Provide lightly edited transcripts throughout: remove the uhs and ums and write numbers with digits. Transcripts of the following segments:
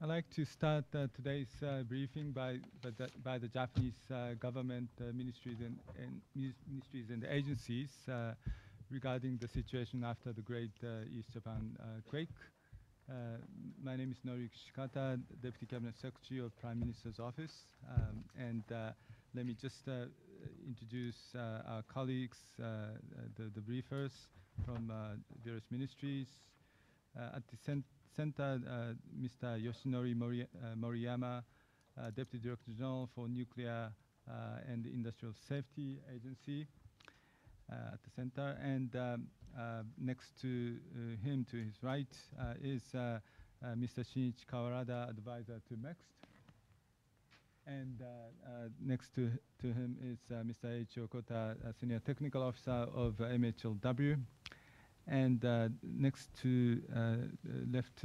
I'd like to start today's briefing by the Japanese government ministries and agencies regarding the situation after the Great East Japan quake. My name is Noriyuki SHIKATA, Deputy Cabinet Secretary of Prime Minister's Office, and let me just introduce our colleagues, the briefers from various ministries. At the center, Mr. Yoshinori Moriyama, Deputy Director General for Nuclear and Industrial Safety Agency at the center. And next to him, to his right, is Mr. Shinichi KAWARADA, Advisor to MEXT. And next to him is Mr. Eiichi YOKOTA, Senior Technical Officer of MHLW. And next to left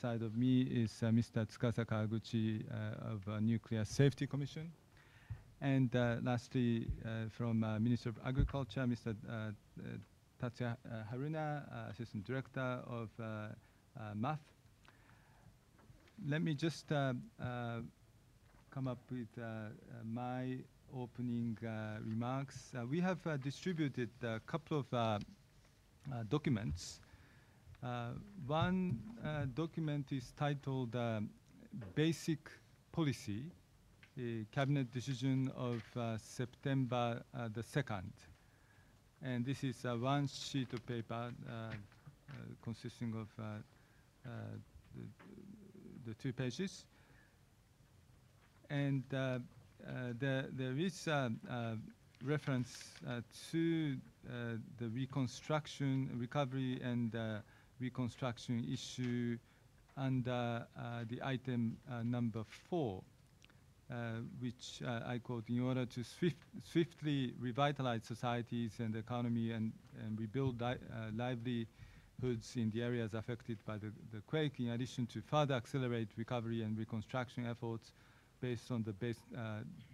side of me is Mr. Tsukasa KAWAGUCHI of Nuclear Safety Commission. And lastly, from Ministry of Agriculture, Mr. Tatsuya HARUNA, Assistant Director of MAF. Let me just come up with my opening remarks. We have distributed a couple of documents. One document is titled Basic Policy, a Cabinet Decision of September the 2nd. And this is one sheet of paper consisting of the 2 pages. And there is reference to the recovery and reconstruction issue under the item number 4, which I quote, in order to swiftly revitalize societies and the economy and rebuild livelihoods in the areas affected by the quake, in addition to further accelerate recovery and reconstruction efforts based on the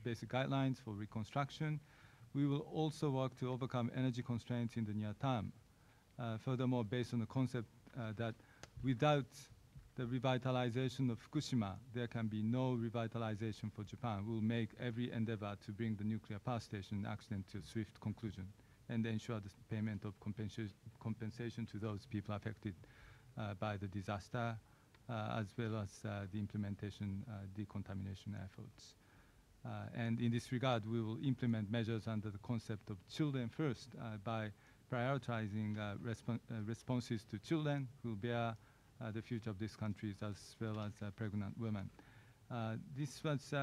basic guidelines for reconstruction. We will also work to overcome energy constraints in the near term. Furthermore, based on the concept that without the revitalization of Fukushima, there can be no revitalization for Japan, we will make every endeavor to bring the nuclear power station accident to a swift conclusion and ensure the payment of compensation to those people affected by the disaster, as well as the implementation decontamination efforts. And in this regard, we will implement measures under the concept of children first by prioritizing responses to children who bear the future of this country, as well as pregnant women. This was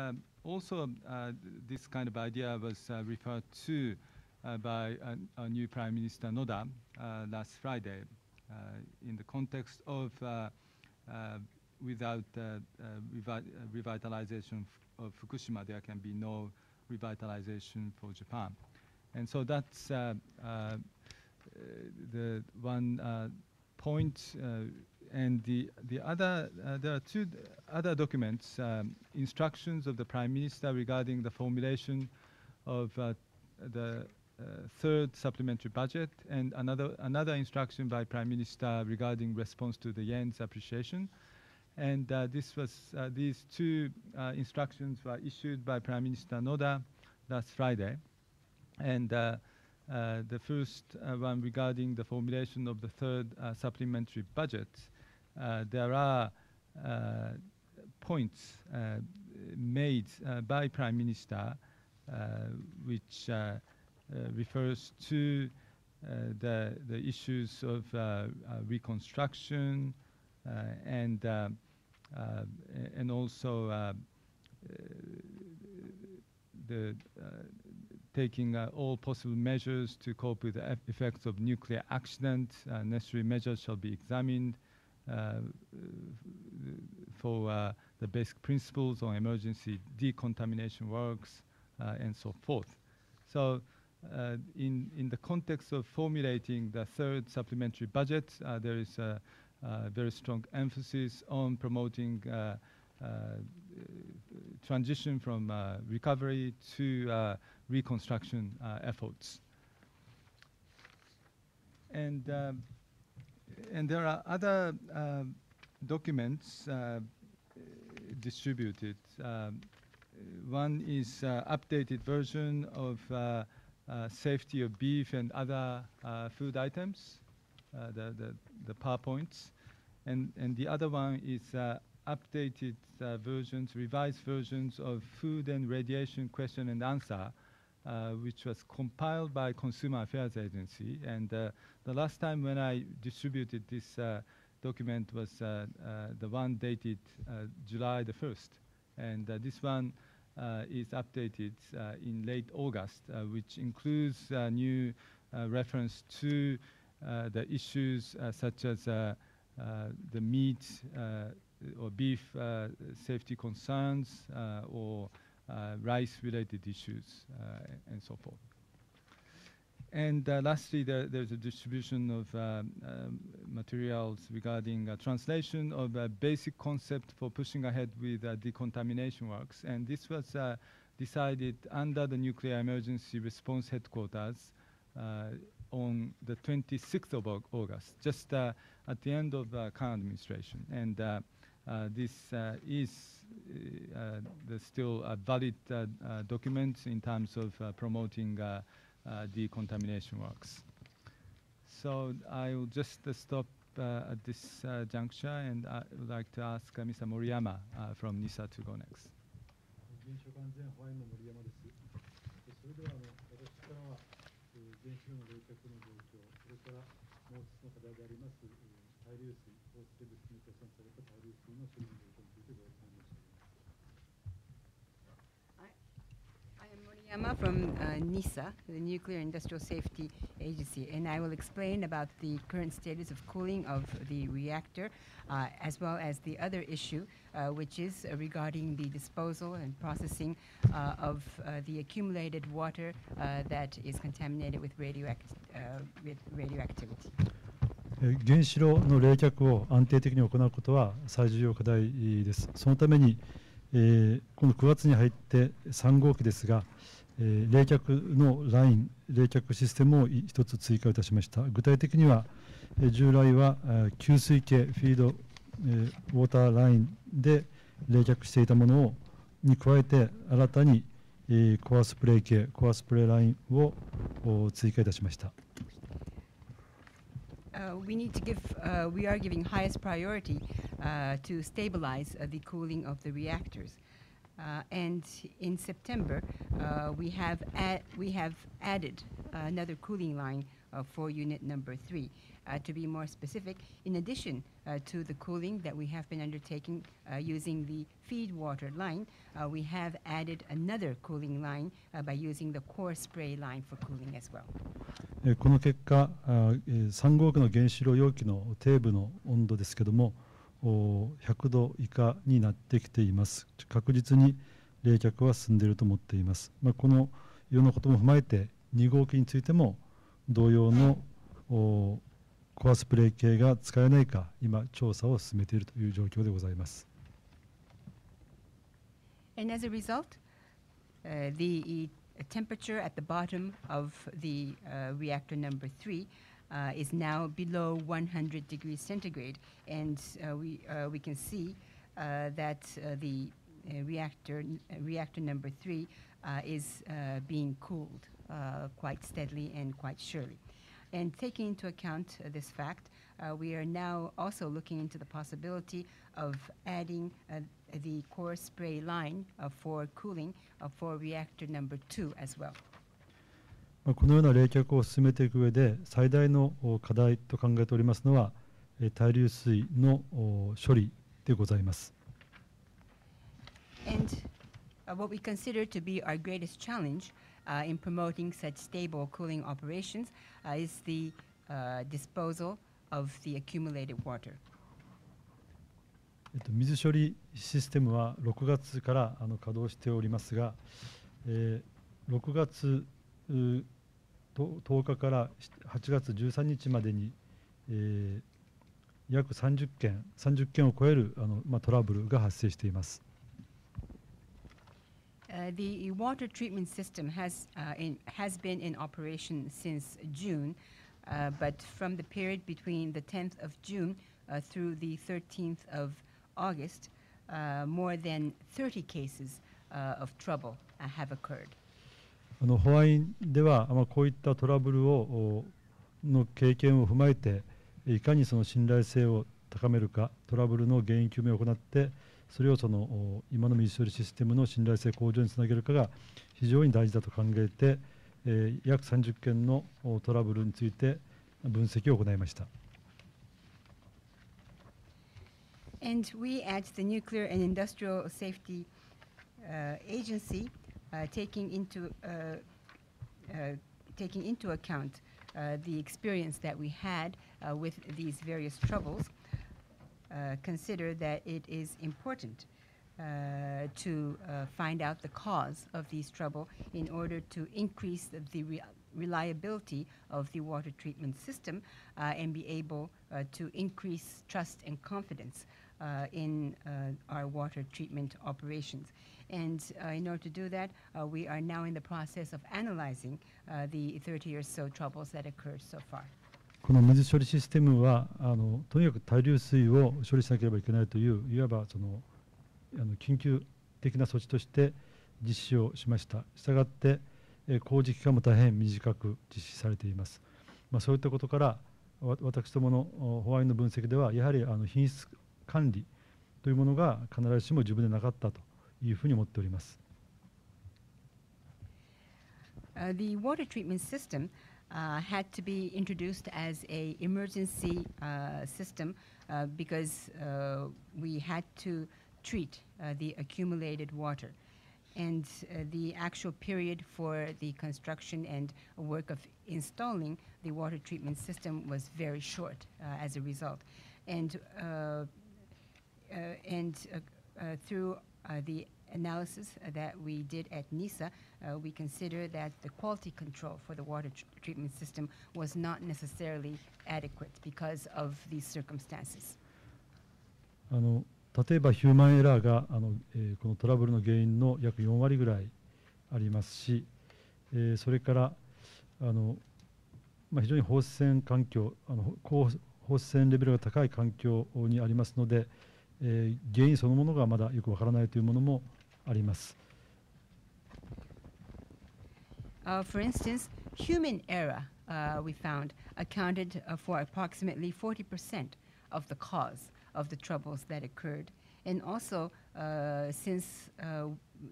also, this kind of idea was referred to by our new Prime Minister Noda last Friday in the context of without revitalization of Fukushima, there can be no revitalization for Japan. And so that's the one point. And the other, there are 2 other documents, instructions of the Prime Minister regarding the formulation of the 3rd supplementary budget, and another instruction by Prime Minister regarding response to the yen's appreciation. And these 2 instructions were issued by Prime Minister Noda last Friday. And the first one regarding the formulation of the 3rd supplementary budget, there are points made by Prime Minister which refers to the issues of reconstruction and also taking all possible measures to cope with the effects of nuclear accident. Necessary measures shall be examined for the basic principles on emergency decontamination works and so forth. So in the context of formulating the 3rd supplementary budget, there is a very strong emphasis on promoting transition from recovery to reconstruction efforts. And there are other documents distributed. One is updated version of safety of beef and other food items, the PowerPoints, and the other one is updated versions, revised versions of food and radiation question and answer, which was compiled by Consumer Affairs Agency. And the last time when I distributed this document was the one dated July the 1st. And this one is updated in late August, which includes new reference to the issues such as the meat or beef safety concerns or rice-related issues and so forth. And lastly, there's a distribution of materials regarding translation of a basic concept for pushing ahead with decontamination works. And this was decided under the Nuclear Emergency Response Headquarters on the 26th of August, just at the end of the current administration. And this is still a valid document in terms of promoting decontamination works. So I will just stop at this juncture, and I would like to ask Mr. Moriyama from NISA to go next. 原子力安全保安の森山です。それでは私からは原子炉の冷却の状況、それからもう一つの課題であります対流水、放出物質に加算された対流水の処理の状況についてご説明申し上げます。I am Moriyama from NISA, the Nuclear Industrial Safety Agency, and I will explain about the current status of cooling of the reactor, as well as the other issue, which is regarding the disposal and processing of the accumulated water that is contaminated with radioactivity. 原子炉の冷却を安定的に行うことは最重要課題です。そのためにこの9月に入って3号機ですが、冷却のライン、冷却システムを一つ追加いたしました。具体的には、従来は給水系フィード、ウォーターラインで冷却していたものに加えて新たに、コアスプレー系、コアスプレーラインを追加いたしました。We are giving highest priority to stabilize the cooling of the reactors. And in September, we have added another cooling line for unit number 3. To be more specific, in addition to the cooling that we have been undertaking using the feed water line, we have added another cooling line by using the core spray line for cooling as well. この結果、3号機の原子炉容器の底部の温度ですけども、100度以下になってきています。確実に冷却は進んでいると思っています。このようなことも踏まえて、2号機についても同様のコアスプレー系が使えないか、今調査を進めているという状況でございます。And as a result, the temperature at the bottom of the reactor number 3 is now below 100 degrees centigrade, and we can see that the reactor number 3 is being cooled quite steadily and quite surely. And taking into account this fact, we are now also looking into the possibility of adding the core spray line for cooling for reactor number 2 as well. このような冷却を進めていく上で最大の課題と考えておりますのは対流水の処理でございます。And what we consider to be our greatest challenge in promoting such stable cooling operations is the disposal of the accumulated water. 水処理システムは6月から稼働しておりますが、6月10日から8月13日までに、約30件を超えるトラブルが発生しています。The water treatment system has been in operation since June, but from the period between the 10th of June through the 13th of August, more than 30 cases of trouble have occurred. ホワインでは、こういったトラブルの経験を踏まえて、いかにその信頼性を高めるか、トラブルの原因究明を行って、それを今の水処理システムの信頼性向上につなげるかが非常に大事だと考えて、約30件のトラブルについて分析を行いました。And we at the Nuclear and Industrial Safety Agency, taking into account the experience that we had with these various troubles, consider that it is important to find out the cause of these trouble in order to increase the reliability of the water treatment system and be able to increase trust and confidence in our water treatment operations. And in order to do that, we are now in the process of analyzing the 30 or so troubles that occurred so far. この水処理システムはとにかく対流水を処理しなければいけないといういわば緊急的な措置として実施をしました。したがって工事期間も大変短く実施されています。そういったことから私どものホワインの分析ではやはり品質管理というものが必ずしも十分でなかったというふうに思っております。The water treatment system had to be introduced as an emergency system because we had to treat the accumulated water. And the actual period for the construction and work of installing the water treatment system was very short as a result. And through the analysis that we did at NISA, we consider that the quality control for the water treatment system was not necessarily adequate because of these circumstances. 例えばヒューマンエラーがこのトラブルの原因の約4割ぐらいありますし、それから非常に放射線環境放射線レベルが高い環境にありますので、原因そのものがまだよくわからないというものもあります。For instance, human error, we found, accounted for approximately 40% of the cause of the troubles that occurred. And also, since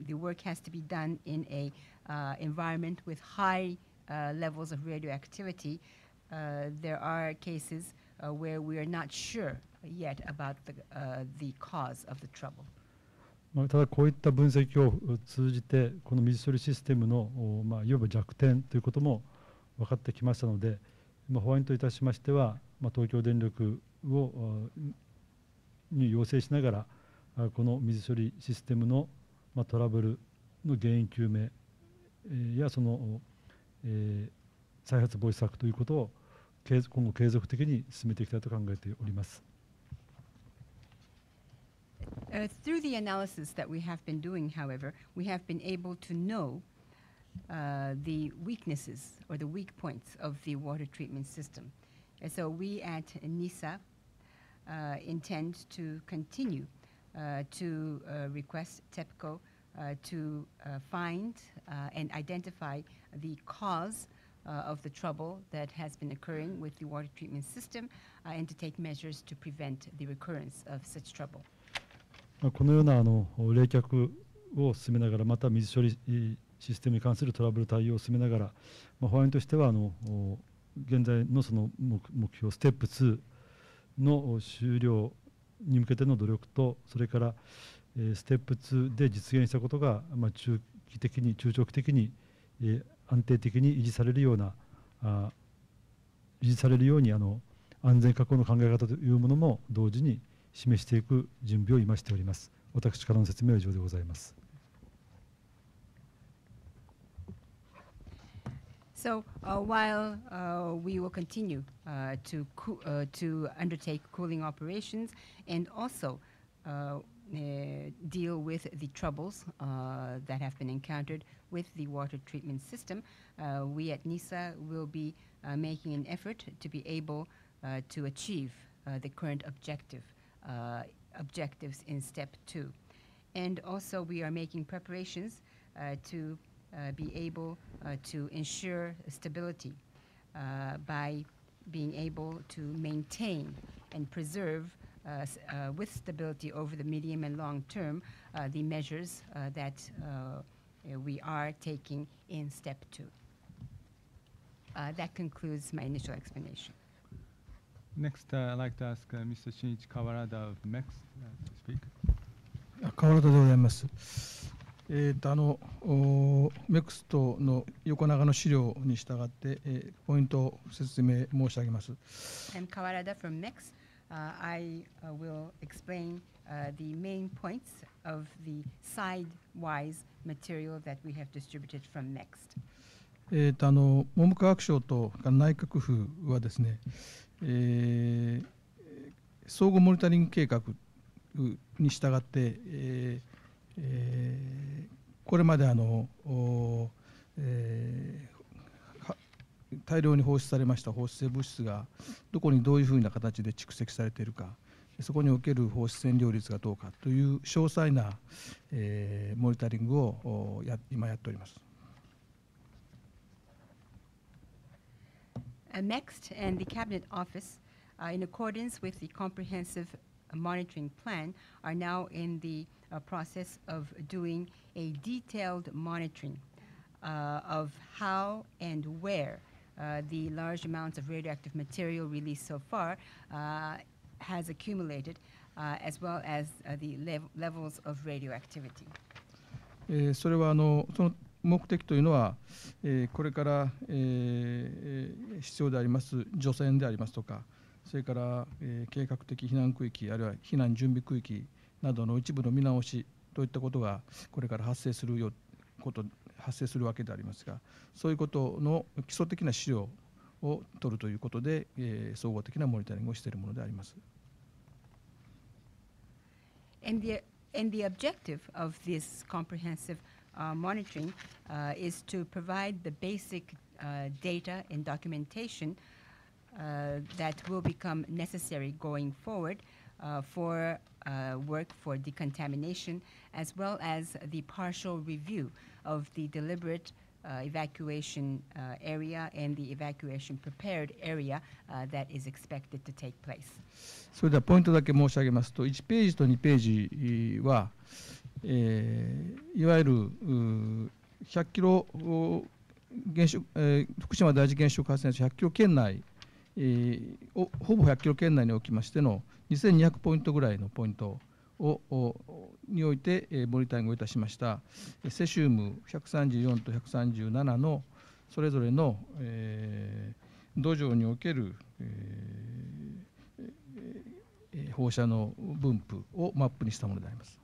the work has to be done in a environment with high levels of radioactivity, there are cases where we are not sure yet about the cause of the trouble. ただこういった分析を通じてこの水処理システムのいわば弱点ということも分かってきましたので、ホワインといたしましては、東京電力に要請しながらこの水処理システムのトラブルの原因究明やその再発防止策ということを今後継続的に進めていきたいと考えております。Through the analysis that we have been doing, however, we have been able to know the weaknesses or the weak points of the water treatment system. And so we at NISA intend to continue to request TEPCO to find and identify the cause of the trouble that has been occurring with the water treatment system and to take measures to prevent the recurrence of such trouble. このような冷却を進めながら、また水処理システムに関するトラブル対応を進めながら、ホワインとしては現在のその目標ステップ2の終了に向けての努力と、それからステップ2で実現したことが中長期的に安定的に維持されるように安全確保の考え方というものも同時に示していく準備を今しております。私からの説明は以上でございます。So while we will continue to undertake cooling operations and also deal with the troubles that have been encountered with the water treatment system, we at NISA will be making an effort to be able to achieve the current objective objectives in step 2. And also we are making preparations to be able to ensure stability by being able to maintain and preserve with stability over the medium and long term the measures that we are taking in step 2. That concludes my initial explanation. Next, I'd like to ask Mr. Shinichi Kawarada of MEX to speak. 川原でございます。メクストの横長の資料に従って、ポイントを説明申し上げます。I'm Kawarada from MEX. I will explain the main points of the side-wise material that we have distributed from MEX. 文部科学省と内閣府はですね、総合モニタリング計画に従って、これまで大量に放出されました放出性物質がどこにどういうふうな形で蓄積されているか、そこにおける放出占領率がどうかという詳細な、モニタリングを今やっております。Next, and the Cabinet Office, in accordance with the comprehensive monitoring plan, are now in the process of doing a detailed monitoring of how and where the large amounts of radioactive material released so far has accumulated, as well as the levels of radioactivity. それはその目的というのは、これから、必要であります除染でありますとか、それから、計画的避難区域あるいは避難準備区域などの一部の見直しといったことがこれから発生するわけでありますが、そういうことの基礎的な資料を取るということで、総合的なモニタリングをしているものであります。And the objective of this comprehensive monitoring is to provide the basic data and documentation that will become necessary going forward for work for decontamination, as well as the partial review of the deliberate evacuation area and the evacuation prepared area that is expected to take place. それではポイントだけ申し上げますと、1ページと2ページは、いわゆる100キロ福島第一原子力発電所100キロ圏内、ほぼ100キロ圏内におきましての2200ポイントぐらいのポイントにおいて、モニタリングをいたしましたセシウム134と137のそれぞれの、土壌における、放射の分布をマップにしたものであります。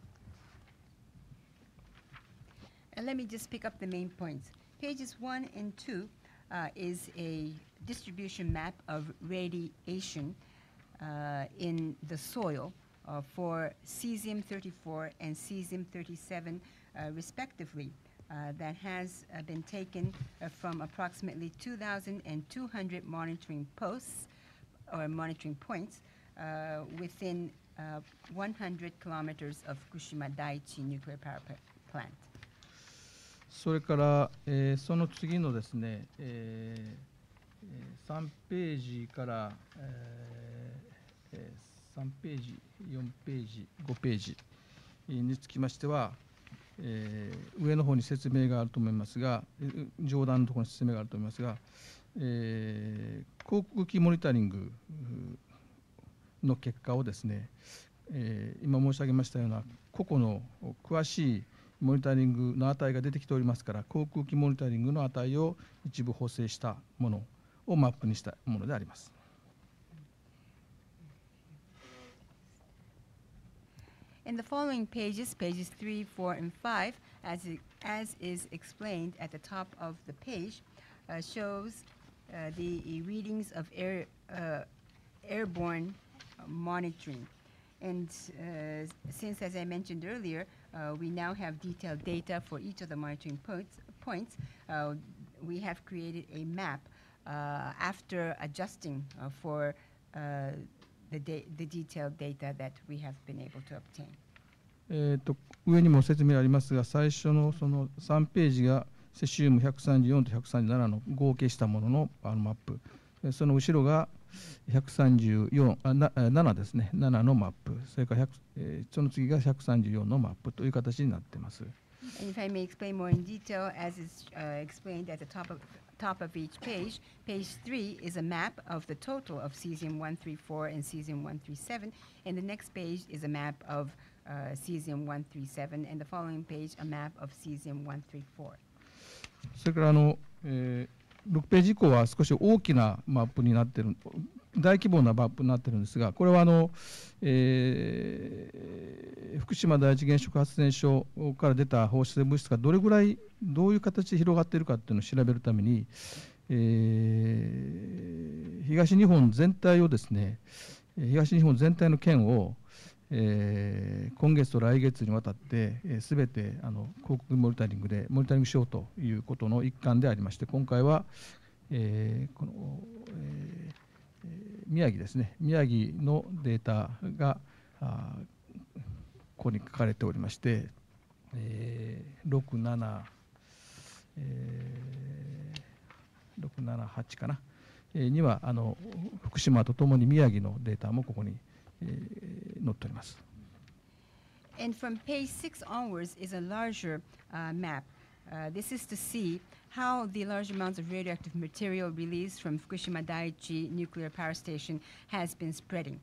And let me just pick up the main points. Pages 1 and 2 is a distribution map of radiation in the soil for cesium-34 and cesium-37 respectively. That has been taken from approximately 2,200 monitoring posts or monitoring points within 100 kilometers of Fukushima Daiichi nuclear power plant. それから、その次のですね、3ページから、3ページ、4ページ、5ページにつきましては、上の方に説明があると思いますが、上段のところに説明があると思いますが、航空機モニタリングの結果をですね、今申し上げましたような個々の詳しいモニタリングの値が出てきておりますから、航空機モニタリングの値を一部補正したものをマップにしたものであります。In the following pages, pages 3, 4, and 5, as is explained at the top of the page, shows the readings of airborne monitoring. And since, as I mentioned earlier, we now have detailed data for each of the monitoring points, we have created a map after adjusting for the detailed data that we have been able to obtain. 上にも説明ありますが、最初のその3ページがセシウム134と137の合計したもののマップ、その後ろが7ですね、7のマップ、それからその次が134のマップという形になっています。And if I may explain more in detail, as is explained at the top of each page, page 3 is a map of the total of cesium 134 and cesium 137, and the next page is a map of cesium 137, and the following page a map of cesium 134. それから6ページ以降は少し大きなマップになっている、大規模なマップになっているんですが、これは福島第一原子力発電所から出た放射性物質がどれぐらい、どういう形で広がっているかというのを調べるために、東日本全体をですね、東日本全体の県を今月と来月にわたってすべて航空モニタリングでモニタリングしようということの一環でありまして、今回はこの宮城ですね、宮城のデータがここに書かれておりまして、678かなには福島とともに宮城のデータもここに載っております。And from page 6 onwards is a larger map. This is to see how the large amounts of radioactive material released from Fukushima Daiichi nuclear power station has been spreading.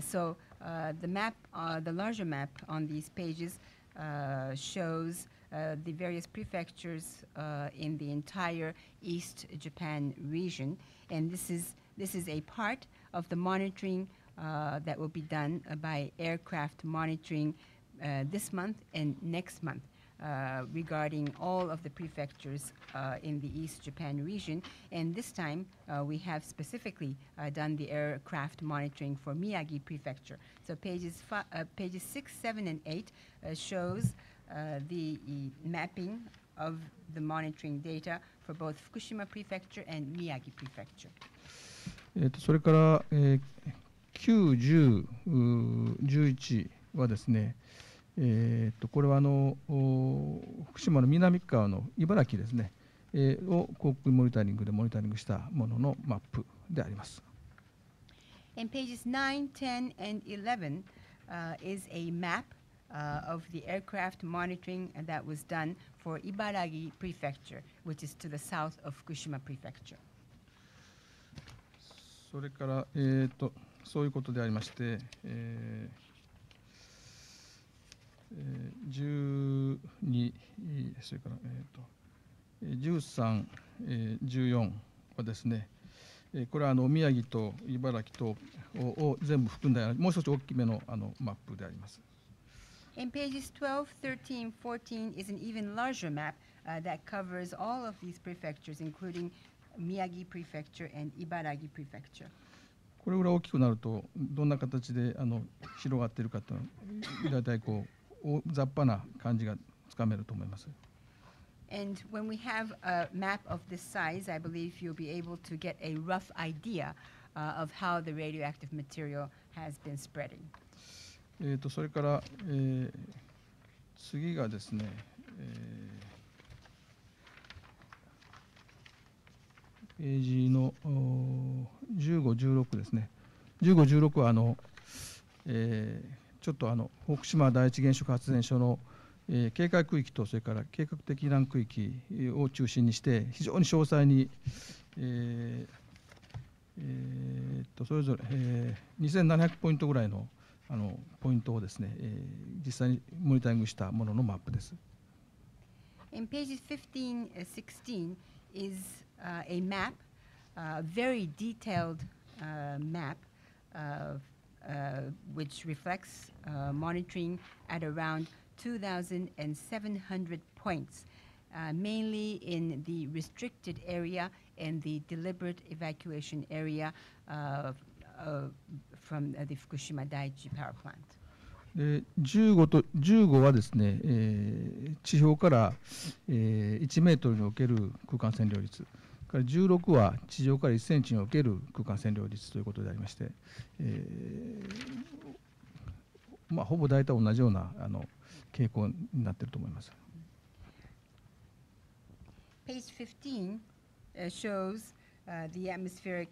So the larger map on these pages shows the various prefectures in the entire East Japan region, and this is a part of the monitoring that will be done by aircraft monitoring this month and next month regarding all of the prefectures in the East Japan region. And this time we have specifically done the aircraft monitoring for Miyagi Prefecture. So pages 6, 7, and 8 shows the mapping of the monitoring data for both Fukushima Prefecture and Miyagi Prefecture. それから9、10、11はですね、これは福島の南側の茨城ですね、を航空モニタリングでモニタリングしたもののマップであります。And pages 9, 10, and 11 is a map of the aircraft monitoring that was done for Ibaragi Prefecture, which is to the south of Fukushima Prefecture. それからそういうことでありまして、12、それから13、14はですね、これは宮城と茨城とを全部含んだもう一つ大きめのマップであります。In pages 12, 13, 14 is an even larger map that covers all of these prefectures, including Miyagi Prefecture and Ibaragi Prefecture. これぐらい大きくなるとどんな形で広がっているかというのは大体こう雑把な感じがつかめると思います。And when we have a map of this size, I believe you'll be able to get a rough idea of how the radioactive material has been spreading. それから、次がですね、ページの15、16ですね。15、16はちょっと福島第一原子力発電所の警戒区域とそれから計画的避難区域を中心にして非常に詳細に、それぞれ、2700ポイントぐらいのポイントをですね、実際にモニタリングしたもののマップです。In pages 15, 16 is a map, very detailed map which reflects monitoring at around 2,700 points, mainly in the restricted area and the deliberate evacuation area from the Fukushima Daiichi power plant. で15はですね、地表から1メートルにおける空間線量率から16は地上から1センチにおける空間線量率ということでありまして、ほぼ大体同じような傾向になっていると思います。Page 15 shows the atmospheric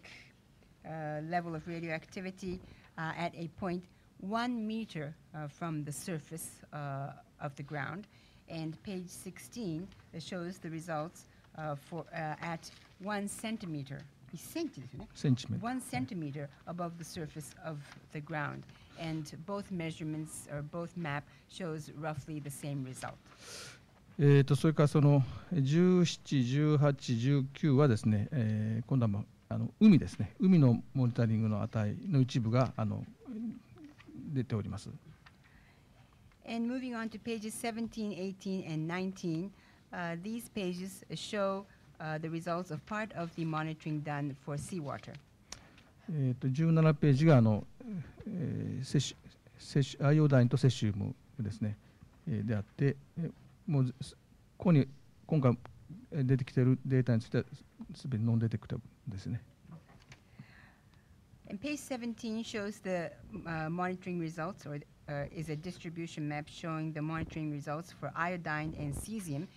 level of radioactivity at a point 1 meter from the surface of the ground, and page 16 shows the results at 1 centimeter. 1 centimeter above the surface of the ground, and both measurements or both map shows roughly the same result. それからその17、18、19はですね、今度は海ですね、海のモニタリングの値の一部が出ております。And moving on to pages 17, 18, and 19, these pages show the results of part of the monitoring done for seawater. 17ページがアイオダインとセシウムですね、であって、もうここに今回出てきているデータについてはすべてノンデテクタブルですね。And page 17 shows the monitoring results, or is a distribution map showing the monitoring results for iodine and cesium.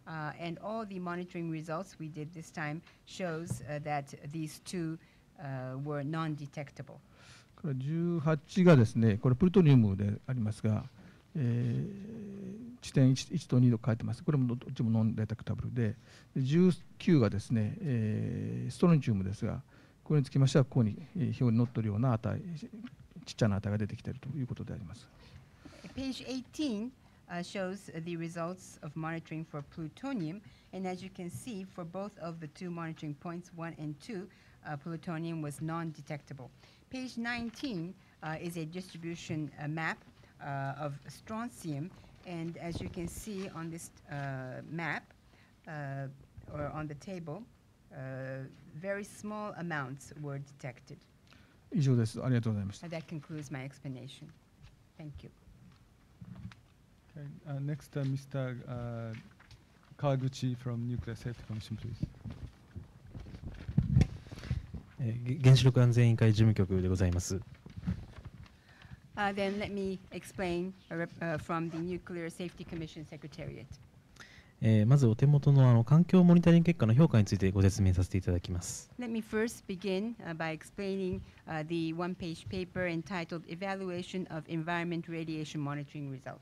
And all the monitoring results we did this time shows that these two were non-detectable. 18がですね、これプルトニウムでありますが、地点 1と2と書いてます。これもどっちもノンデテクタブルで、19がですね、ストロンチウムですが、これにつきましてはここに表に載っているような値、ちっちゃな値が出てきているということであります。Page 18 shows the results of monitoring for plutonium, and as you can see, for both of the two monitoring points, 1 and 2, plutonium was non-detectable. Page 19 is a distribution map of strontium, and as you can see on this map or on the table, very small amounts were detected. 以上です。ありがとうございました。That concludes my explanation. Thank you. Okay, next, Mr. Kawaguchi from Nuclear Safety Commission, please. 原子力安全委員会事務局でございます。Then let me explain from the Nuclear Safety Commission Secretariat. まずお手元の環境モニタリング結果の評価についてご説明させていただきます。Let me first begin by explaining the one-page paper entitled Evaluation of Environment Radiation Monitoring Results.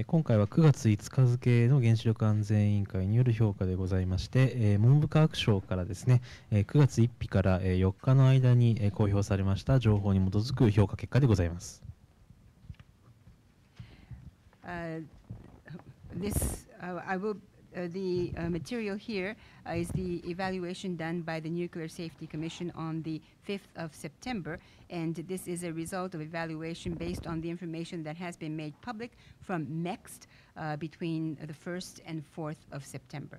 今回は9月5日付の原子力安全委員会による評価でございまして、文部科学省からですね、9月1日から4日の間に公表されました情報に基づく評価結果でございます。The material here is the evaluation done by the Nuclear Safety Commission on the 5th of September, and this is a result of evaluation based on the information that has been made public from MEXT between the 1st and 4th of September.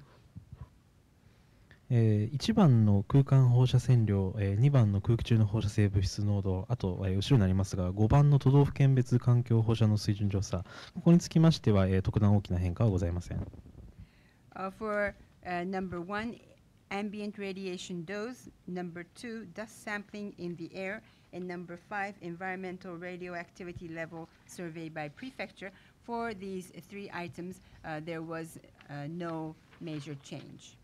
1番の空間放射線量、2番の空気中の放射性物質濃度、あと、後ろになりますが5番の都道府県別環境放射能水準調査、ここにつきましては、特段大きな変化はございません。For number 1, ambient radiation dose, number 2, dust sampling in the air, and number 5, environmental radioactivity level survey by prefecture. For these three items, there was no major change.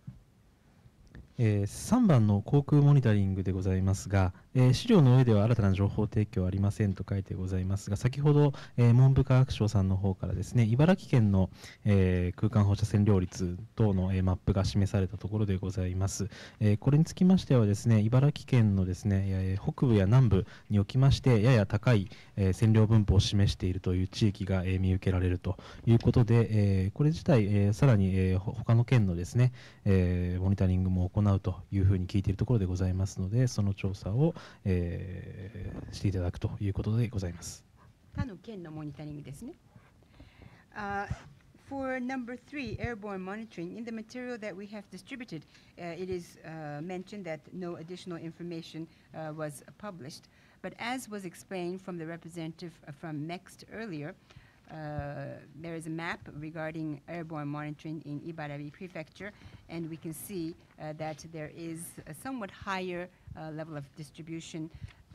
3番の航空モニタリングでございますが、資料の上では新たな情報提供はありませんと書いてございますが、先ほど、文部科学省さんの方からですね、茨城県の、空間放射線量率等の、マップが示されたところでございます。これにつきましてはですね、茨城県のですね、北部や南部におきましてやや高い、線量分布を示しているという地域が、見受けられるということで、これ自体、さらに、他の県のですね、モニタリングも行うというふうに聞いているところでございますので、その調査を、していただくということでございます。他の県のモニタリングですね。For number 3, airborne monitoring, in the material that we have distributed, it is mentioned that no additional information was published. But as was explained from the representative from MEXT earlier, there is a map regarding airborne monitoring in Ibaraki Prefecture, and we can see that there is a somewhat higher level of distribution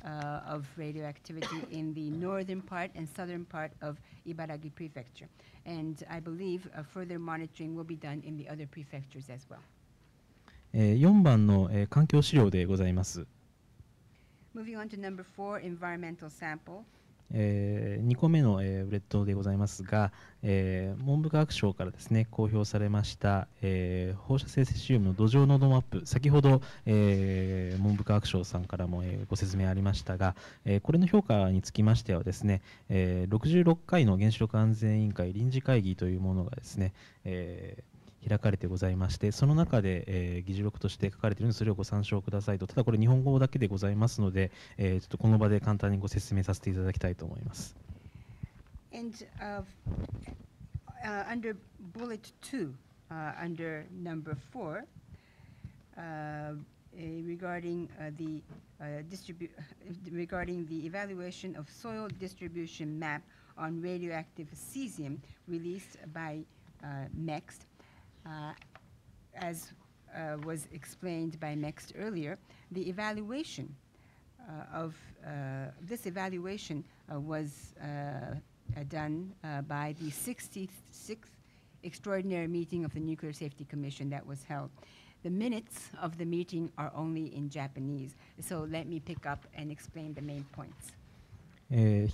of radioactivity in the northern part and southern part of Ibaraki Prefecture. And I believe further monitoring will be done in the other prefectures as well. 4番の、環境資料でございます。Moving on to number 4, environmental sample. 2個目の、ブレッドでございますが、文部科学省からですね公表されました、放射性セシウムの土壌濃度マップ、先ほど、文部科学省さんからも、ご説明ありましたが、これの評価につきましてはですね、66回の原子力安全委員会臨時会議というものがですね、開かれてございまして、その中で、議事録として書かれているのでそれをご参照くださいと。ただこれ日本語だけでございますので、ちょっとこの場で簡単にご説明させていただきたいと思います。And under bullet 2, under number 4, regarding regarding the evaluation of soil distribution map on radioactive cesium released by MEXT. As was explained by MEXT earlier, the evaluation of this evaluation was done by the 66th Extraordinary Meeting of the Nuclear Safety Commission that was held. The minutes of the meeting are only in Japanese, so let me pick up and explain the main points.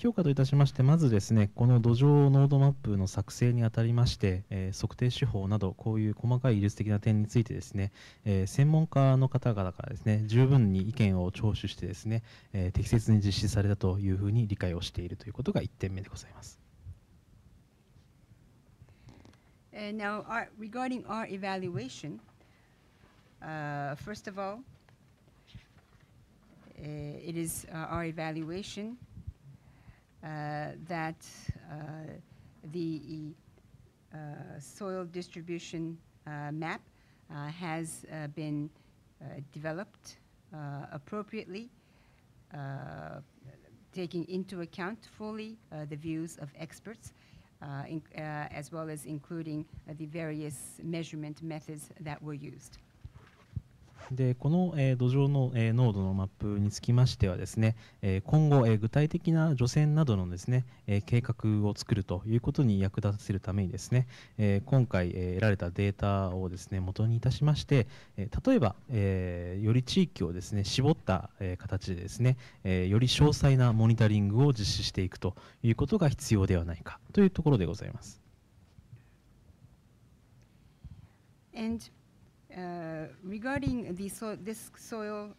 評価といたしまして、まずですね、この土壌濃度マップの作成にあたりまして、測定手法などこういう細かい技術的な点についてですね、専門家の方々からですね、十分に意見を聴取してですね、適切に実施されたというふうに理解をしているということが1点目でございます。Now, regarding our evaluation, first of all, it is our evaluation that the soil distribution map has been developed appropriately, taking into account fully the views of experts, as well as including the various measurement methods that were used. でこの、土壌の、濃度のマップにつきましてはですね、今後、具体的な除染などのですね、計画を作るということに役立たせるためにですね、今回、得られたデータをですね元にいたしまして、例えば、より地域をですね絞った、形でですね、より詳細なモニタリングを実施していくということが必要ではないかというところでございます。Regarding this soil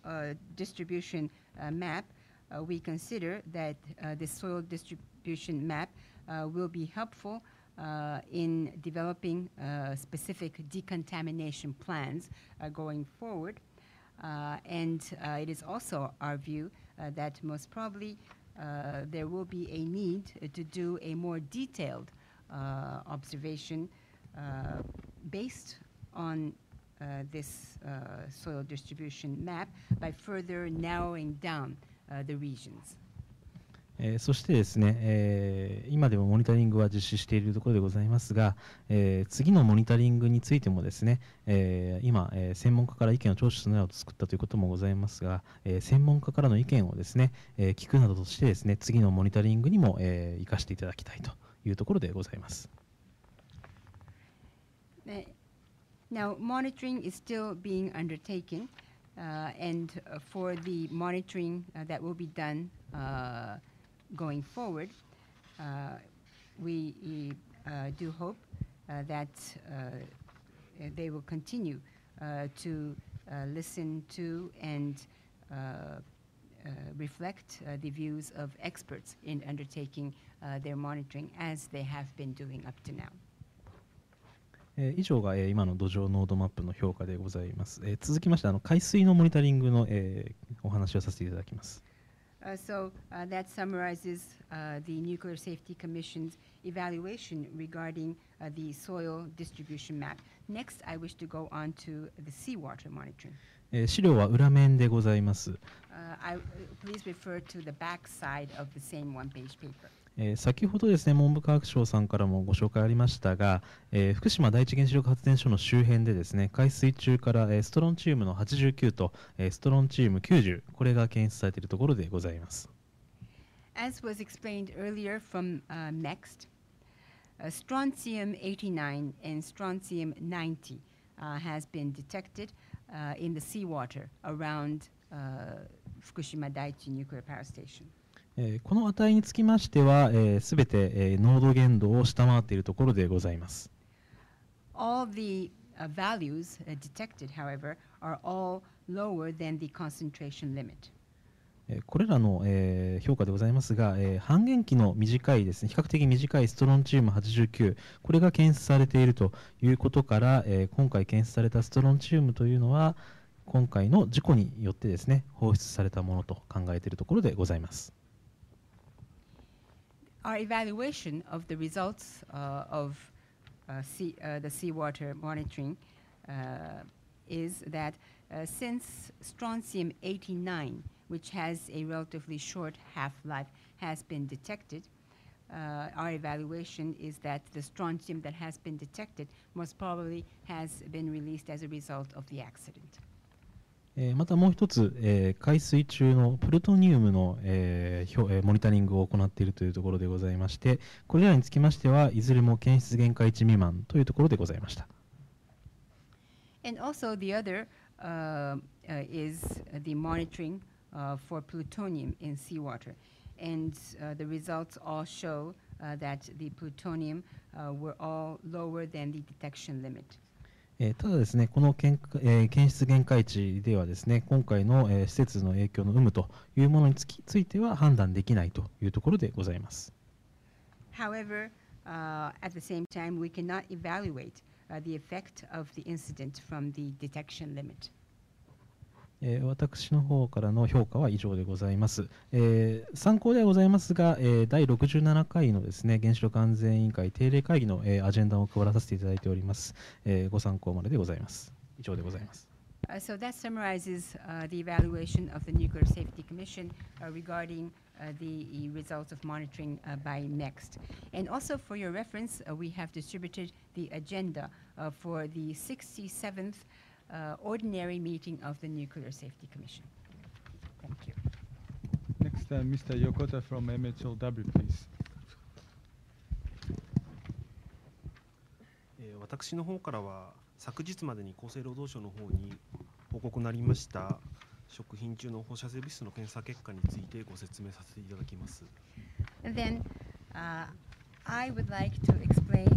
distribution map, we consider that this soil distribution map will be helpful in developing specific decontamination plans going forward. And it is also our view that most probably there will be a need to do a more detailed observation based on this soil distribution map by further narrowing down the regions. そしてですね、今でもモニタリングは実施しているところでございますが、次のモニタリングについてもですね、今、専門家から意見を聴取するなどと作ったということもございますが、専門家からの意見をですね、聞くなどとしてですね、次のモニタリングにも、生かしていただきたいというところでございます。Now, monitoring is still being undertaken, and for the monitoring that will be done going forward, we do hope that they will continue to listen to and reflect the views of experts in undertaking their monitoring as they have been doing up to now. 以上が、今の土壌濃度マップの評価でございます。続きまして海水のモニタリングの、お話をさせていただきます。So that summarizes the Nuclear Safety Commission's evaluation regarding the soil distribution map. Next, I wish to go on to the seawater monitoring. 資料は裏面でございます。Please refer to the back side of the same one-page paper. 先ほどですね、文部科学省さんからもご紹介ありましたが、福島第一原子力発電所の周辺でですね、海水中から、ストロンチウムの89と、ストロンチウム90、これが検出されているところでございます。As was explained earlier from NEXT, strontium 89 and strontium 90 has been detected in the seawater around Fukushima Daiichi Nuclear Power Station. この値につきましては、すべて、濃度限度を下回っているところでございます。All the values detected, however, are all lower than the concentration limit. これらの、評価でございますが、半減期の短いですね、比較的短いストロンチウム89、これが検出されているということから、今回検出されたストロンチウムというのは、今回の事故によってですね、放出されたものと考えているところでございます。Our evaluation of the results of the seawater monitoring is that since strontium 89, which has a relatively short half-life, has been detected, our evaluation is that the strontium that has been detected most probably has been released as a result of the accident. またもう一つ、海水中のプルトニウムの、モニタリングを行っているというところでございまして、これらにつきましてはいずれも検出限界値未満というところでございました。And also the other is the monitoring for plutonium in seawater. And the results all show that the plutonium were all lower than the detection limit. ただですね、この検出限界値ではですね、今回の、施設の影響の有無というものについては判断できないというところでございます。However, at the same time, we cannot evaluate the effect of the incident from the detection limit. 私の方からの評価は以上でございます。参考ではございますが、第67回のですね、原子力安全委員会定例会議の、アジェンダを配らさせていただいております。ご参考まででございます。以上でございます。So that summarizes the evaluation of the Nuclear Safety Commission regarding the results of monitoring by NEXT. And also for your reference, we have distributed the agenda for the 67th ordinary meeting of the Nuclear Safety Commission. Thank you. Next, Mr. Yokota from MHLW, please. 私の方からは昨日までに厚生労働省の方に報告なりました食品中の放射性物質の検査結果についてご説明させていただきます。And then I would like to explain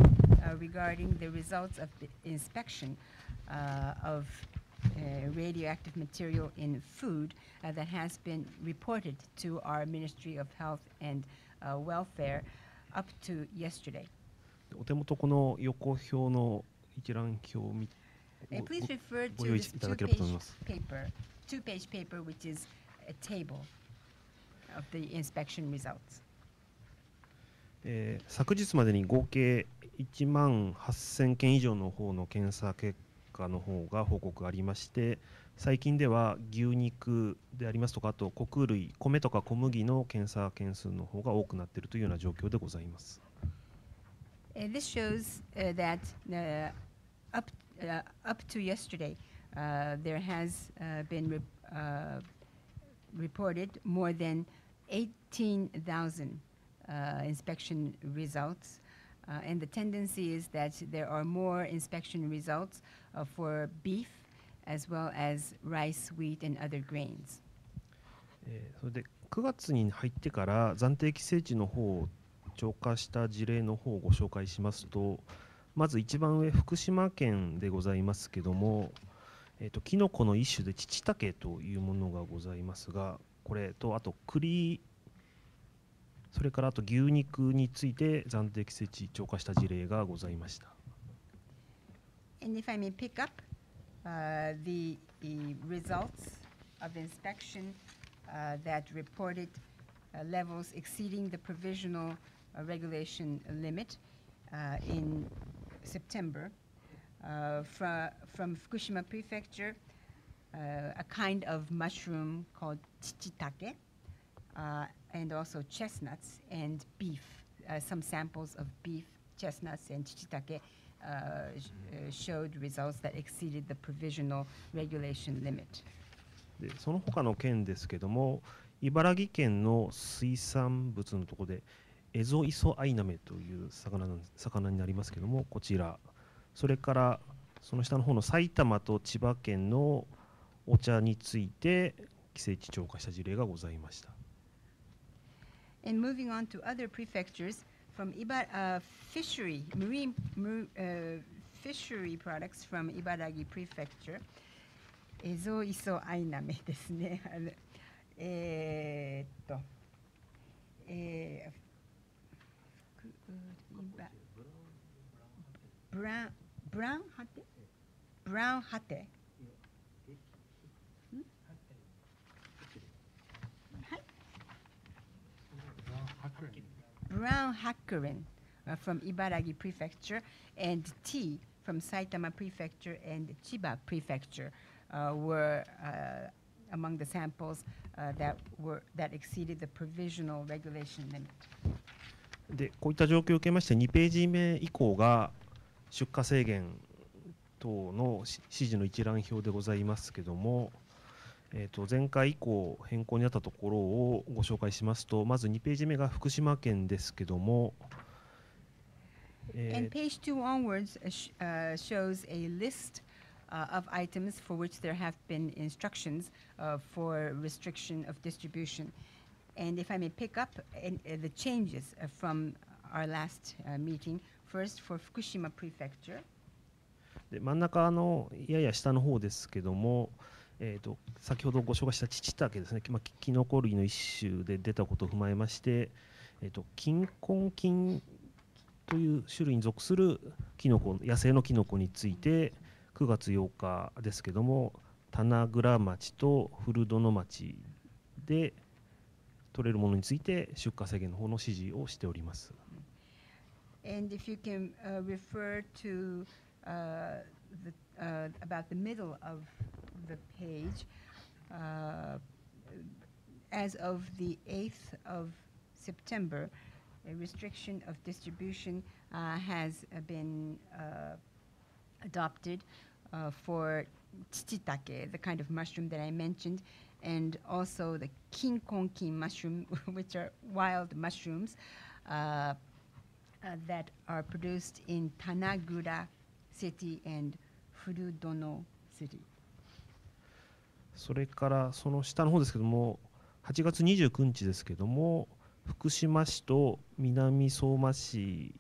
regarding the results of the inspection of radioactive material in food that has been reported to our Ministry of Health and Welfare up to yesterday. お手元この横表の一覧表を見 Please refer ご to 用意 this いただければと思います。 two-page paper, which is a table of the inspection results. 昨日までに合計1万8000件以上の方の検査結果の方が報告がありまして、最近では牛肉でありますとか、あと穀類、米とか小麦の検査件数の方が多くなっているというような状況でございます。This shows that up to yesterday, there has been reported more than 18,000 inspection results. And the tendency is that there are more inspection results for beef as well as rice, wheat, and other grains. それで9月に入ってから暫定規制値の方を超過した事例の方をご紹介しますと、まず一番上、福島県でございますけども、キノコの一種でチチタケというものがございますが、これとあと栗、それからあと牛肉について暫定規制値超過した事例がございました。And if I may pick up the results of inspection that reported levels exceeding the provisional regulation limit in September from Fukushima Prefecture, a kind of mushroom called chichitake and also chestnuts and beef. Some samples of beef, chestnuts, and chichitake showed results that exceeded the provisional regulation limit. でその他の県ですけども、茨城県の水産物のところでエゾイソアイナメという魚になりますけども、こちら、それからその下の方の埼玉と千葉県のお茶について規制値超過した事例がございました。And moving on to other prefectures, from fishery products from Ibaragi Prefecture, エゾイソアイナメですね。ブラウンハテBrown Hakurin from Ibaragi Prefecture, and tea from Saitama Prefecture and Chiba Prefecture were among the samples that exceeded the provisional regulation limit. でこういった状況を受けまして2ページ目以降が出荷制限等の指示の一覧表でございますけども、前回以降変更にあったところをご紹介しますと、まず2ページ目が福島県ですけども、And page 2 onwards shows a list of items for which there have been instructions for restriction of distribution. And if I may pick up the changes from our last meeting, first for Fukushima Prefecture. で真ん中のやや下の方ですけども、先ほどご紹介したチチタケですね、キノコ類の一種で出たことを踏まえまして、金根菌という種類に属するキノコ、野生のキノコについて9月8日ですけども、棚倉町と古殿町で取れるものについて出荷制限の方の指示をしております。And if you can refer to about the middle of the page, as of the 8th of September, a restriction of distribution has been adopted for chichitake, the kind of mushroom that I mentioned, and also the kinkonkin mushroom, which are wild mushrooms that are produced in Tanagura City and Furudono City. それからその下の方ですけども、8月29日ですけども、福島市と南相馬市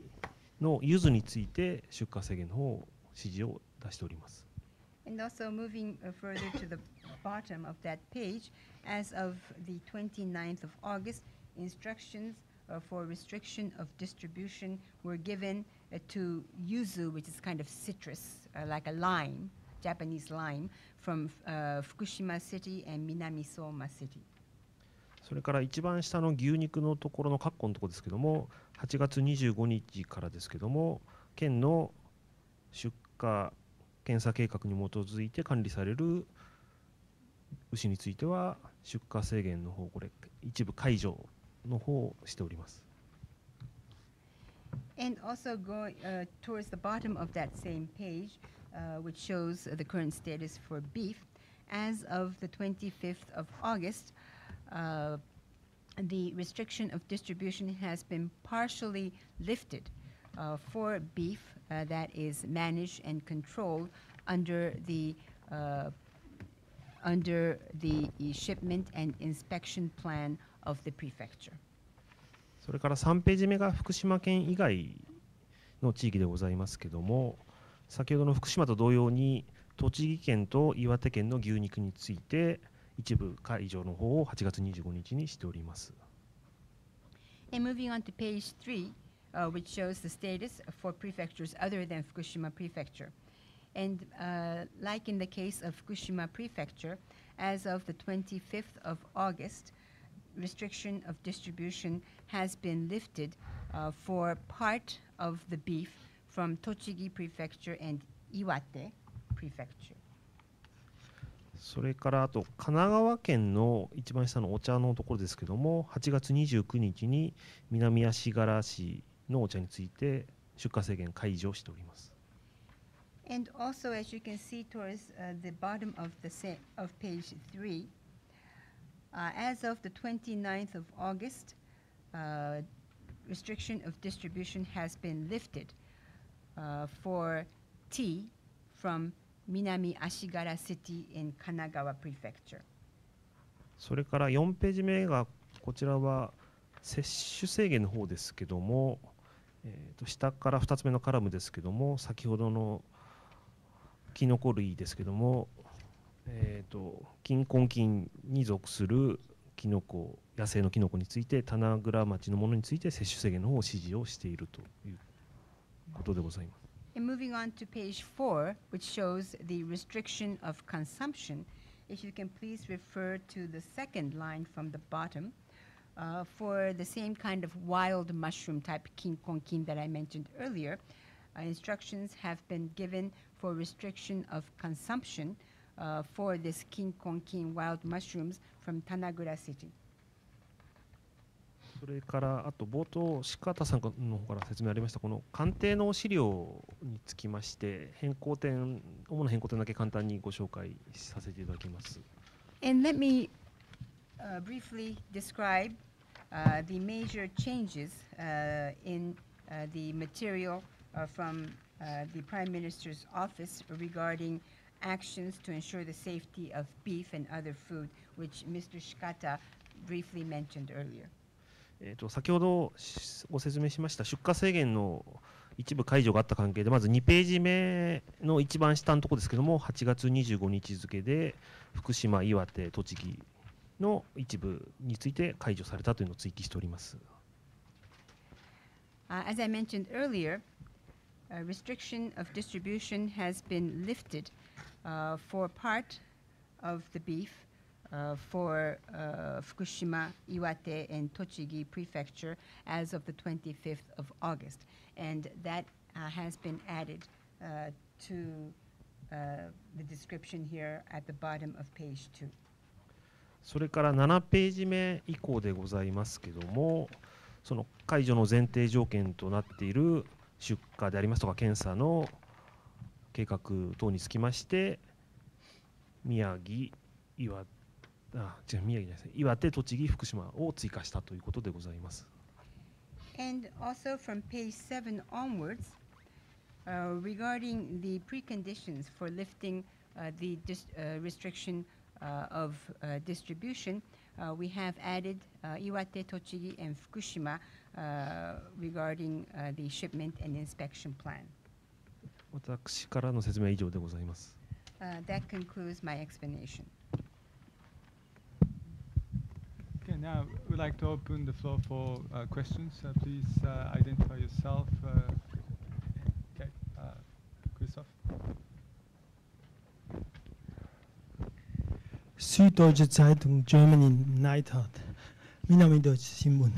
の柚子について出荷制限の方指示を出しております。And also moving further to the bottom of that page, as of the 29th of August, instructions for restriction of distribution were given to yuzu, which is kind of citrus, like a lime, Japanese lime, from Fukushima City and Minami Soma City. それから一番下の牛肉のところの括弧のところですけども、8月25日からですけども、県の出荷検査計画に基づいて管理される牛については出荷制限の方、これ一部解除の方をしております。And also going towards the bottom of that same page, which shows the current status for beef, as of the 25th of August, the restriction of distribution has been partially lifted for beef that is managed and controlled under the shipment and inspection plan of the prefecture. それから3ページ目が福島県以外の地域でございますけども、先ほどの福島と同様に栃木県と岩手県の牛肉について一部解除の方を8月25日にしております。And moving on to page 3, which shows the status for prefectures other than Fukushima Prefecture. And like in the case of Fukushima Prefecture, as of the 25th of August, restriction of distribution has been lifted for part of the beef from Tochigi Prefecture and Iwate Prefecture. それからあと神奈川県の一番下のお茶のところですけども、8月29日に南足柄市のお茶について出荷制限解除しております。And also, as you can see towards the bottom of page 3, as of the 29th of August, restriction of distribution has been lifted for tea from Minami Ashigara City in Kanagawa Prefecture. それから4ページ目がこちらは摂取制限の方ですけども、下から2つ目のカラムですけども、先ほどのキノコ類ですけども、金根菌に属するキノコ、野生のキノコについて棚倉町のものについて摂取制限の方を指示をしているということでございます。And moving on to page 4, which shows the restriction of consumption, if you can please refer to the second line from the bottom for the same kind of wild mushroom type kinkonkin that I mentioned earlier. Instructions have been given for restriction of consumption for this kinkonkin wild mushrooms from Tanagura City. それからあと冒頭SHIKATAさんの方から説明ありましたこの鑑定の資料につきまして主な変更点だけ簡単にご紹介させていただきます。And let me briefly describe the major changes in the material from the Prime Minister's office regarding actions to ensure the safety of beef and other food, which Mr. SHIKATA briefly mentioned earlier. 先ほどご説明しました出荷制限の一部解除があった関係でまず2ページ目の一番下のところですけども8月25日付で福島、岩手、栃木の一部について解除されたというのを追記しております。As I mentioned earlier, restriction of distribution has been lifted for part of the beef for Fukushima, Iwate, and Tochigi Prefecture as of the 25th of August. And that has been added to the description here at the bottom of page 2. それから7ページ目以降でございますけども、その解除の前提条件となっている出荷でありますとか検査の計画等につきまして、宮城、岩手、栃木、福島を追加したということでございます。And also from page 7 onwards, regarding the preconditions for lifting the restriction of distribution, we have added Iwate, Tochigi, and Fukushima regarding the shipment and inspection plan. 私からの説明は以上でございます。That concludes my explanation. Okay, now we'd like to open the floor for questions. Please identify yourself. Okay, Christoph. Süddeutsche Zeitung, Germany, Neidhardt, Minami-Deutsche Shimbun.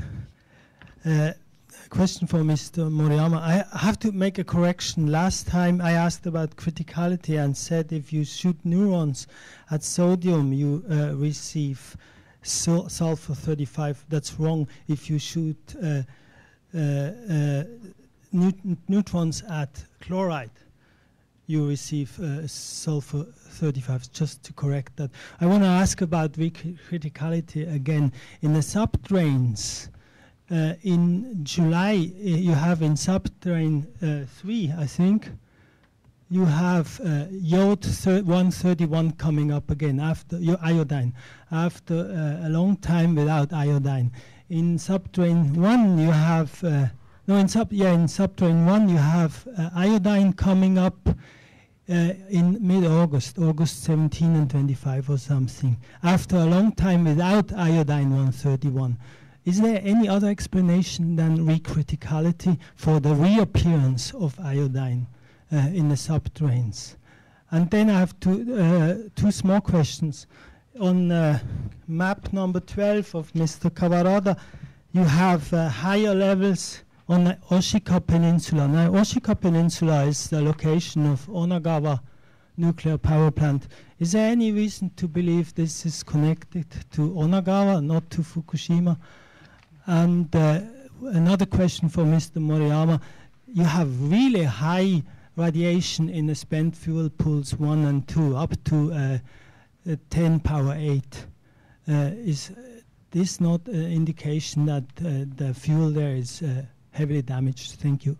Question for Mr. Moriyama. I have to make a correction. Last time I asked about criticality and said if you shoot neurons at sodium, you receive sulfur 35. That's wrong. If you shoot neutrons at chloride, you receive sulfur 35. Just to correct that. I want to ask about criticality again. In the subdrains, in July, you have in subdrain 3, I think, you have iode 131 coming up again after your iodine, after a long time without iodine. In subdrain 1, you have in subdrain 1 you have iodine coming up in mid-August, August 17 and 25 or something, after a long time without iodine 131. Is there any other explanation than recriticality for the reappearance of iodine in the subdrains? And then I have two small questions. On map number 12 of Mr. Kawarada, you have higher levels on the Oshika Peninsula. Now, Oshika Peninsula is the location of Onagawa nuclear power plant. Is there any reason to believe this is connected to Onagawa, not to Fukushima? And another question for Mr. Moriyama. You have really high radiation in the spent fuel pools 1 and 2, up to 10 power 8. Is this not an indication that the fuel there is heavily damaged? Thank you.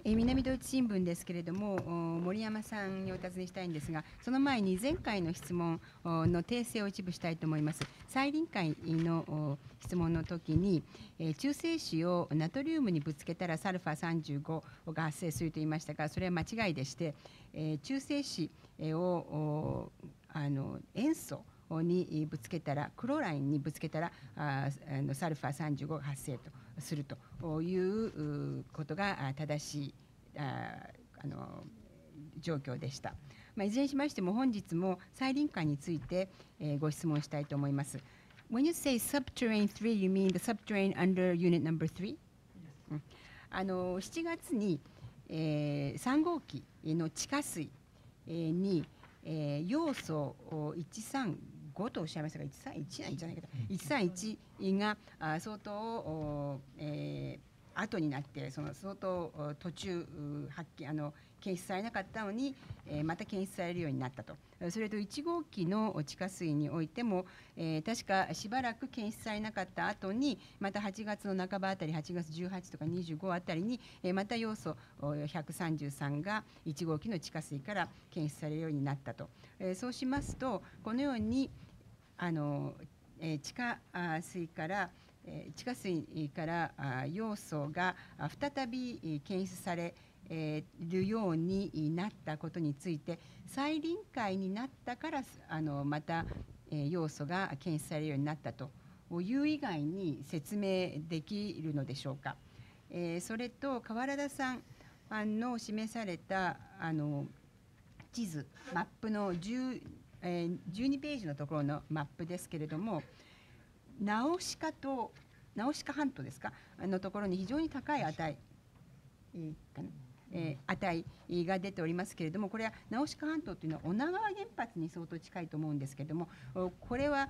南ドイツ新聞ですけれども、森山さんにお尋ねしたいんですが、その前に前回の質問の訂正を一部したいと思います。再臨界の質問の時に、中性子をナトリウムにぶつけたらサルファ35が発生すると言いましたが、それは間違いでして、中性子を塩素にぶつけたら、クローラインにぶつけたらサルファ35が発生とするということが正しい状況でした。いずれにしましても本日も再臨界についてご質問したいと思います。When you say subterranean 3, you mean the subterranean under unit number 3? 7月に3号機の地下水に要素135とおっしゃいましたが、131なんじゃないかと、131が相当後になって、相当途中検出されなかったのに、また検出されるようになったと。それと1号機の地下水においても、確かしばらく検出されなかった後に、また8月の半ばあたり、8月18とか25あたりに、また要素133が1号機の地下水から検出されるようになったと。そうしますと、このように地下水から要素が再び検出されるようになったことについて、再臨界になったからまた要素が検出されるようになったという以外に説明できるのでしょうか。それと川原田さんの示された地図、マップの12ページのところのマップですけれども、ナウシカ半島ですかのところに非常に高い値が出ておりますけれども、これはナウシカ半島というのは女川原発に相当近いと思うんですけれども、これは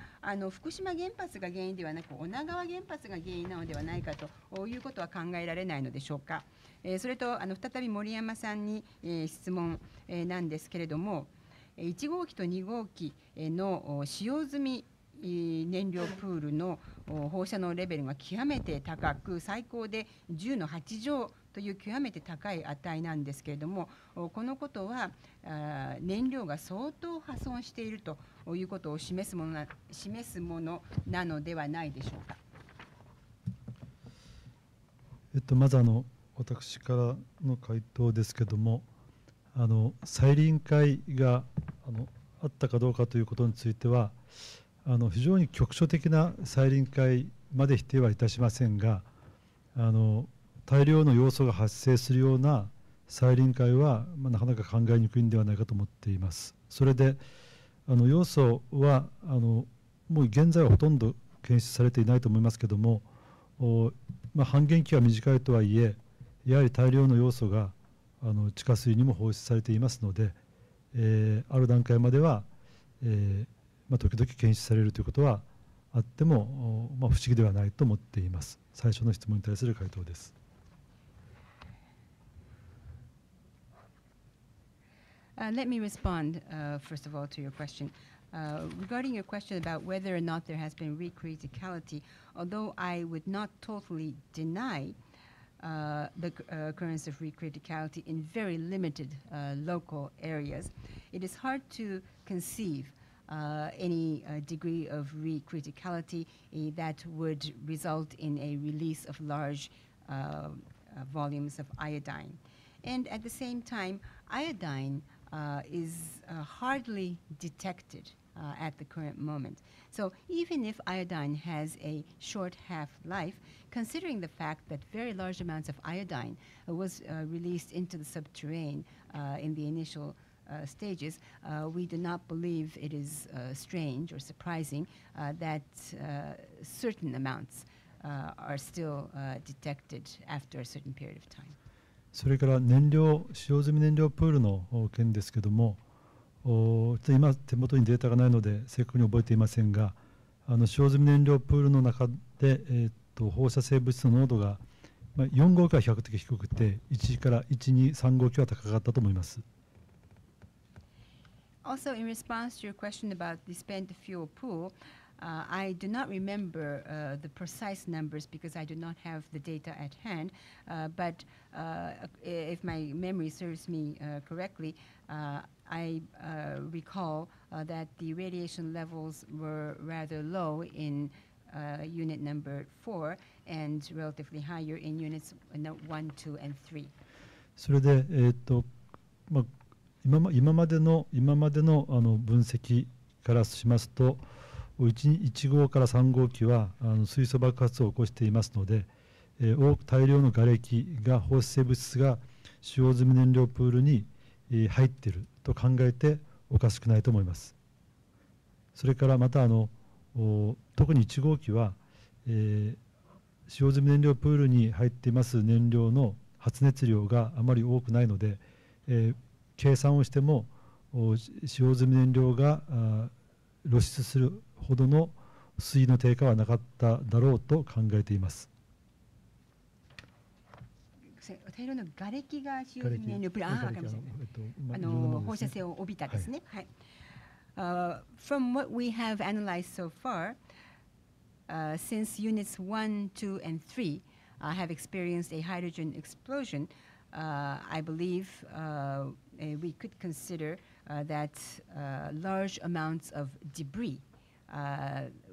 福島原発が原因ではなく女川原発が原因なのではないかということは考えられないのでしょうか。それと再び森山さんに質問なんですけれども、1号機と2号機の使用済み燃料プールの放射能レベルが極めて高く、最高で10の8乗という極めて高い値なんですけれども、このことは燃料が相当破損しているということを示すものなのではないでしょうか。まず私からの回答ですけども、再臨界があったかどうかということについては、非常に局所的な再臨界まで否定はいたしませんが、大量の要素が発生するような再臨界は、なかなか考えにくいんではないかと思っています。それで要素はもう現在はほとんど検出されていないと思いますけども、半減期は短いとはいえ、やはり大量の要素が地下水にも放出されていますので、ある段階までは、時々検出されるということはあっても、不思議ではないと思っています。最初の質問に対する回答です。Let me respond, first of all, to your question. Regarding your question about whether or not there has been recriticality, although I would not totally deny the occurrence of recriticality in very limited local areas, it is hard to conceive any degree of recriticality that would result in a release of large volumes of iodine. And at the same time, iodine is hardly detected at the current moment. So even if iodine has a short half-life, considering the fact that very large amounts of iodine was released into the subterranean in the initial stages, we do not believe it is strange or surprising that certain amounts are still detected after a certain period of time. それから使用済み燃料プールの件ですけども、今手元にデータがないので正確に覚えていませんが、使用済み燃料プールの中で、放射性物質の濃度が、4号機は比較的低くて、1から1、2、3号機は高かったと思います。Also, in response to your question about the spent fuel pool, I do not remember the precise numbers because I do not have the data at hand. But if my memory serves me correctly, I recall that the radiation levels were rather low in unit number 4 and relatively higher in units 1, 2, and 3. それで、今までの分析からしますと、1号から3号機は水素爆発を起こしていますので、大量の瓦礫が放射性物質が使用済み燃料プールに入っていると考えておかしくないと思います。それからまた特に1号機は、使用済み燃料プールに入っています燃料の発熱量があまり多くないので、計算をしても使用済み燃料が露出するほどの水位の低下はなかっただろうと考えています。大量の瓦礫が使用済み燃料プール、わかりました。放射性を帯びたですね。はい。From what we have analyzed so far, since units 1, 2, and 3 have experienced a hydrogen explosion, I believe we could consider that large amounts of debris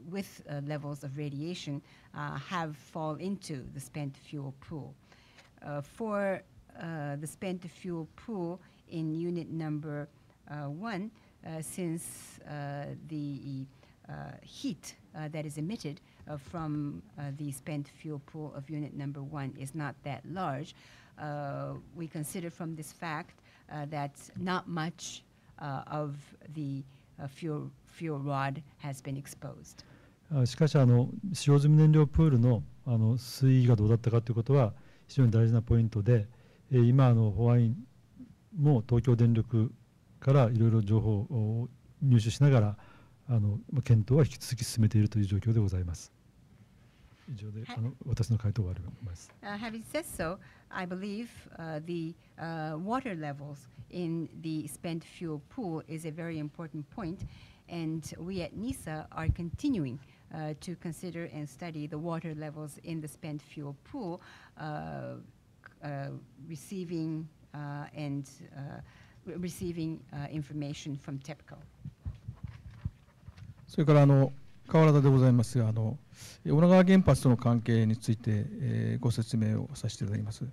with levels of radiation have fallen into the spent fuel pool. For the spent fuel pool in unit number 1, since the heat that is emitted from the spent fuel pool of unit number 1 is not that large, we consider from this fact that not much of the fuel rod has been exposed. しかし使用済み燃料プールの水位がどうだったかということは非常に大事なポイントで、今保安院も東京電力からいろいろ情報を入手しながら検討は引き続き進めているという状況でございます。以上で私の回答が終わります。Having said so, I believe the water levels in the spent fuel pool is a very important point, and we at NISA are continuing to consider and study the water levels in the spent fuel pool, receiving information from TEPCO. それから川原田でございますが、女川原発との関係について、ご説明をさせていただきます。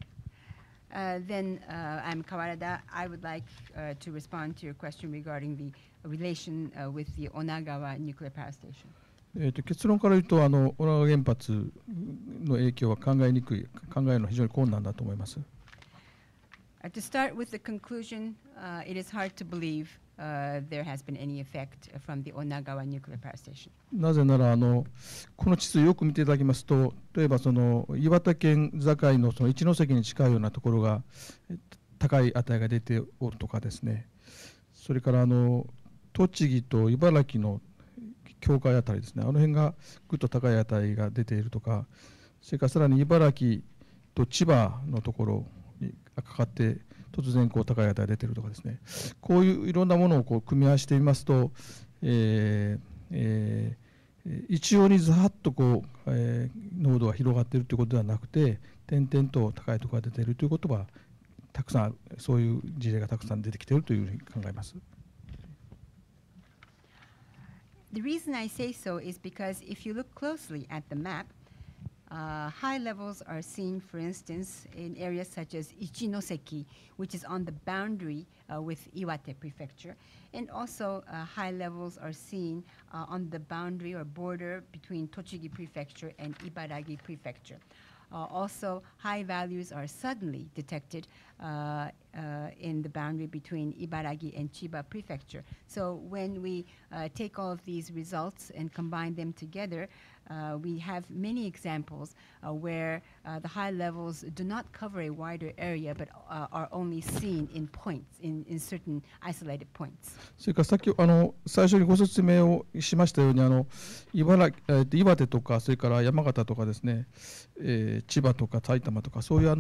Then I'm Kawarada. I would like to respond to your question regarding the relation with the Onagawa nuclear power station. 結論から言うと女川原発の影響は考えるのは非常に困難だと思います。To start with the conclusion, it is hard to believe there has been any effect from the Onagawa nuclear power station. なぜならこの地図をよく見ていただきますと、例えば岩手県境の一関に近いようなところが高い値が出ておるとかですね、それから栃木と茨城の境界あたりですね、辺がぐっと高い値が出ているとか、それからさらに茨城と千葉のところにかかって突然高い値が出ているとかですね、こういういろんなものを組み合わせてみますと、一様にざっと濃度が広がっているということではなくて、点々と高いところが出ているということはたくさん、そういう事例がたくさん出てきているというふうに考えます。The reason I say so is because if you look closely at the map, high levels are seen, for instance, in areas such as Ichinoseki, which is on the boundary with Iwate Prefecture, and also high levels are seen on the boundary or border between Tochigi Prefecture and Ibaragi Prefecture. Also, high values are suddenly detected in the boundary between Ibaragi and Chiba Prefecture. So when we take all of these results and combine them together, we have many examples where the high levels do not cover a wider area but are only seen in points, in certain isolated points. それからさっき最初にご説明をしましたように岩手とかそれから山形とかですね、千葉とか埼玉とかそういう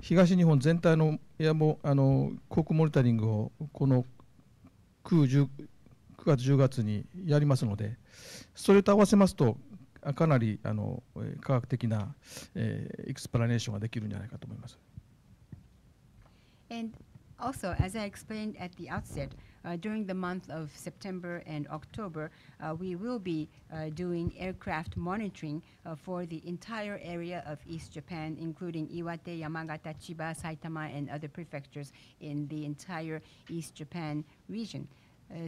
東日本全体の航空モニタリングをこの9月10月にやりますので、それと合わせますとかなり科学的なエクスプラネーションができるんじゃないかと思います。And also, as I explained at the outset, during the month of September and October, we will be doing aircraft monitoring for the entire area of East Japan, including Iwate, Yamagata, Chiba, Saitama, and other prefectures in the entire East Japan region.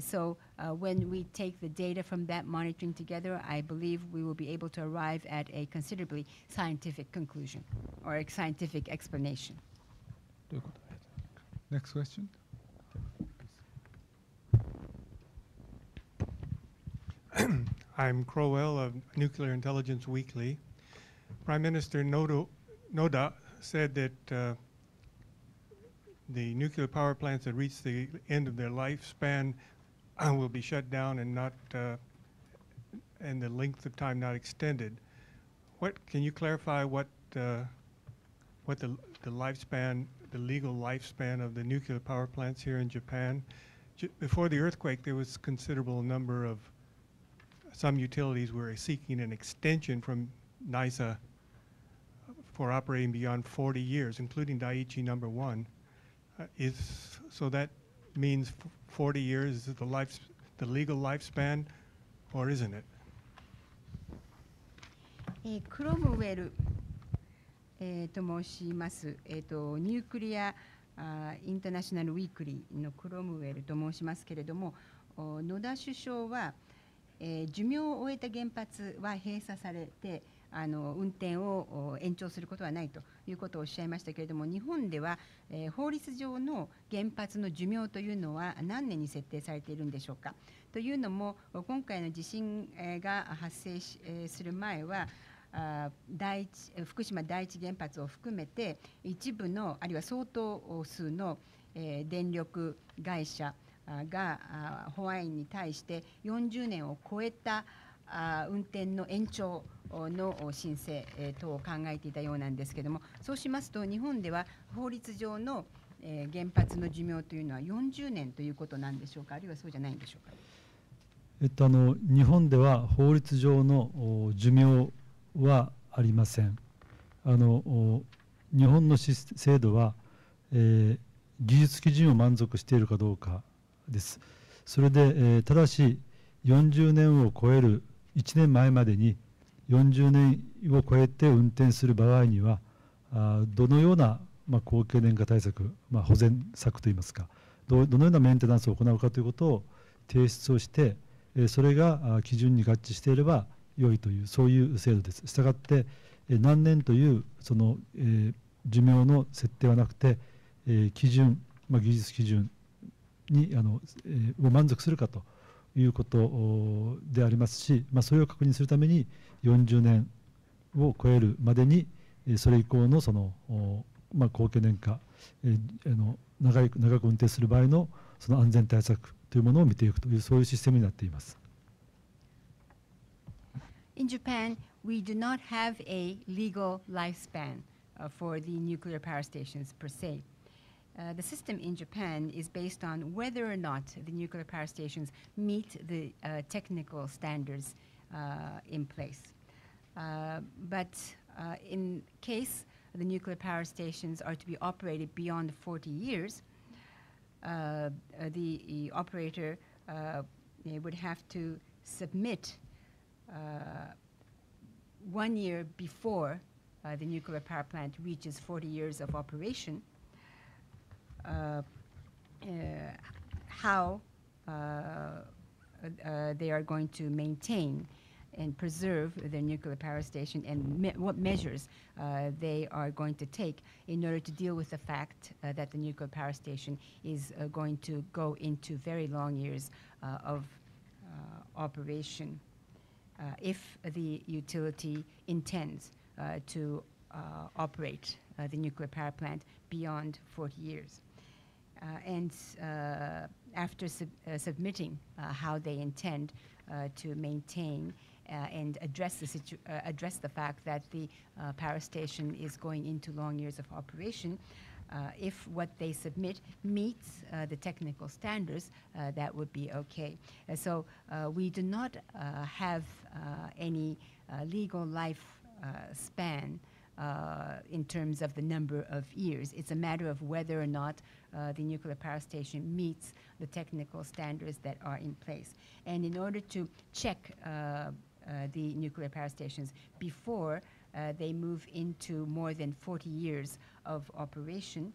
So when we take the data from that monitoring together, I believe we will be able to arrive at a considerably scientific conclusion or a scientific explanation. Next question. I'm Crowell of Nuclear Intelligence Weekly. Prime Minister Noda said that the nuclear power plants that reach the end of their lifespan will be shut down and not and the length of time not extended. Can you clarify what the lifespan, the legal lifespan of the nuclear power plants here in Japan? Before the earthquake, there was a considerable number of some utilities were seeking an extension from NISA for operating beyond 40 years, including Eiichi number 1. So that means 40 years is the legal lifespan, or isn't it? クロムウェル、と申します。ニュークリアインターナショナルウィークリーのクロムウェルと申しますけれども、野田首相は、寿命を終えた原発は閉鎖されて運転を延長することはないということをおっしゃいましたけれども、日本では、法律上の原発の寿命というのは何年に設定されているんでしょうか。というのも今回の地震が発生する前は福島第一原発を含めて一部のあるいは相当数の、電力会社がホワインに対して40年を超えた運転の延長の申請等を考えていたようなんですけれども、そうしますと日本では法律上の原発の寿命というのは40年ということなんでしょうか、あるいはそうじゃないんでしょうか。日本では法律上の寿命はありません。日本の制度は、技術基準を満足しているかどうかです。それで、ただし40年を超える1年前までに40年を超えて運転する場合にはどのような、高経年化対策、保全策といいますか、どのようなメンテナンスを行うかということを提出をして、それが基準に合致していれば良いというそういう制度です。したがって何年というその、寿命の設定はなくて、基準、技術基準にを満足するかということでありますし、それを確認するために40年を超えるまでにそれ以降のその、高経年化、長く運転する場合のその安全対策というものを見ていくというそういうシステムになっています。In Japan, we do not have a legal lifespan for the nuclear power stations per se. The system in Japan is based on whether or not the nuclear power stations meet the technical standards in place. But in case the nuclear power stations are to be operated beyond 40 years, the operator would have to submit 1 year before the nuclear power plant reaches 40 years of operation how they are going to maintain and preserve their nuclear power station and what measures they are going to take in order to deal with the fact that the nuclear power station is going to go into very long years of operation. if the utility intends to operate the nuclear power plant beyond 40 years. And after submitting how they intend to maintain and address the fact that the power station is going into long years of operation, if what they submit meets the technical standards, that would be okay. So we do not have any legal life span in terms of the number of years. It's a matter of whether or not the nuclear power station meets the technical standards that are in place. And in order to check the nuclear power stations before they move into more than 40 years of operation,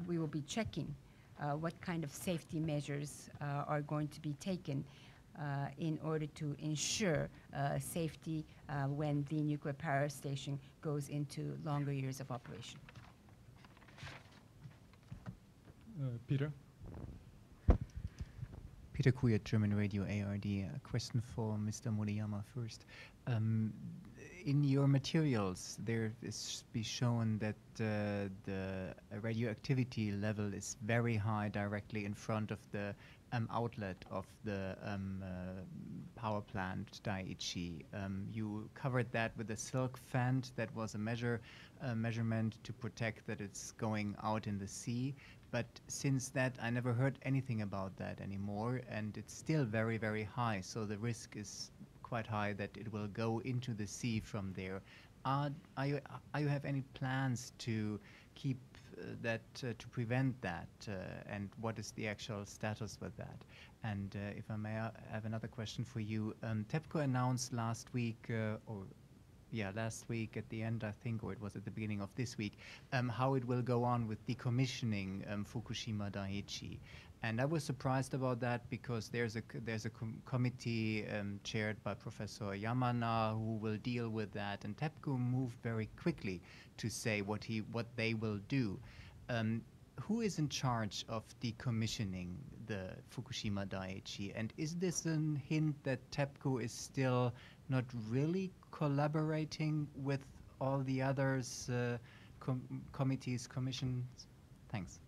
we will be checking what kind of safety measures are going to be taken in order to ensure safety when the nuclear power station goes into longer years of operation. Peter? Peter Kuyat, German Radio ARD. A question for Mr. Moriyama first. In your materials, there is be shown that the radioactivity level is very high directly in front of the outlet of the power plant Eiichi. You covered that with a silk fence that was a measurement to protect that it's going out in the sea. But since that, I never heard anything about that anymore, and it's still very, very high. So the risk is quite high that it will go into the sea from there. Are you have any plans to keep that to prevent that, and what is the actual status with that? And if I may have another question for you, TEPCO announced last week last week at the end, I think, or it was at the beginning of this week, how it will go on with decommissioning Fukushima Daiichi. And I was surprised about that because there's a committee chaired by Professor Yamana who will deal with that, and TEPCO moved very quickly to say what they will do. Who is in charge of decommissioning the Fukushima Daiichi? And is this a hint that TEPCO is still not really collaborating with all the others, committees, commissions? Thanks.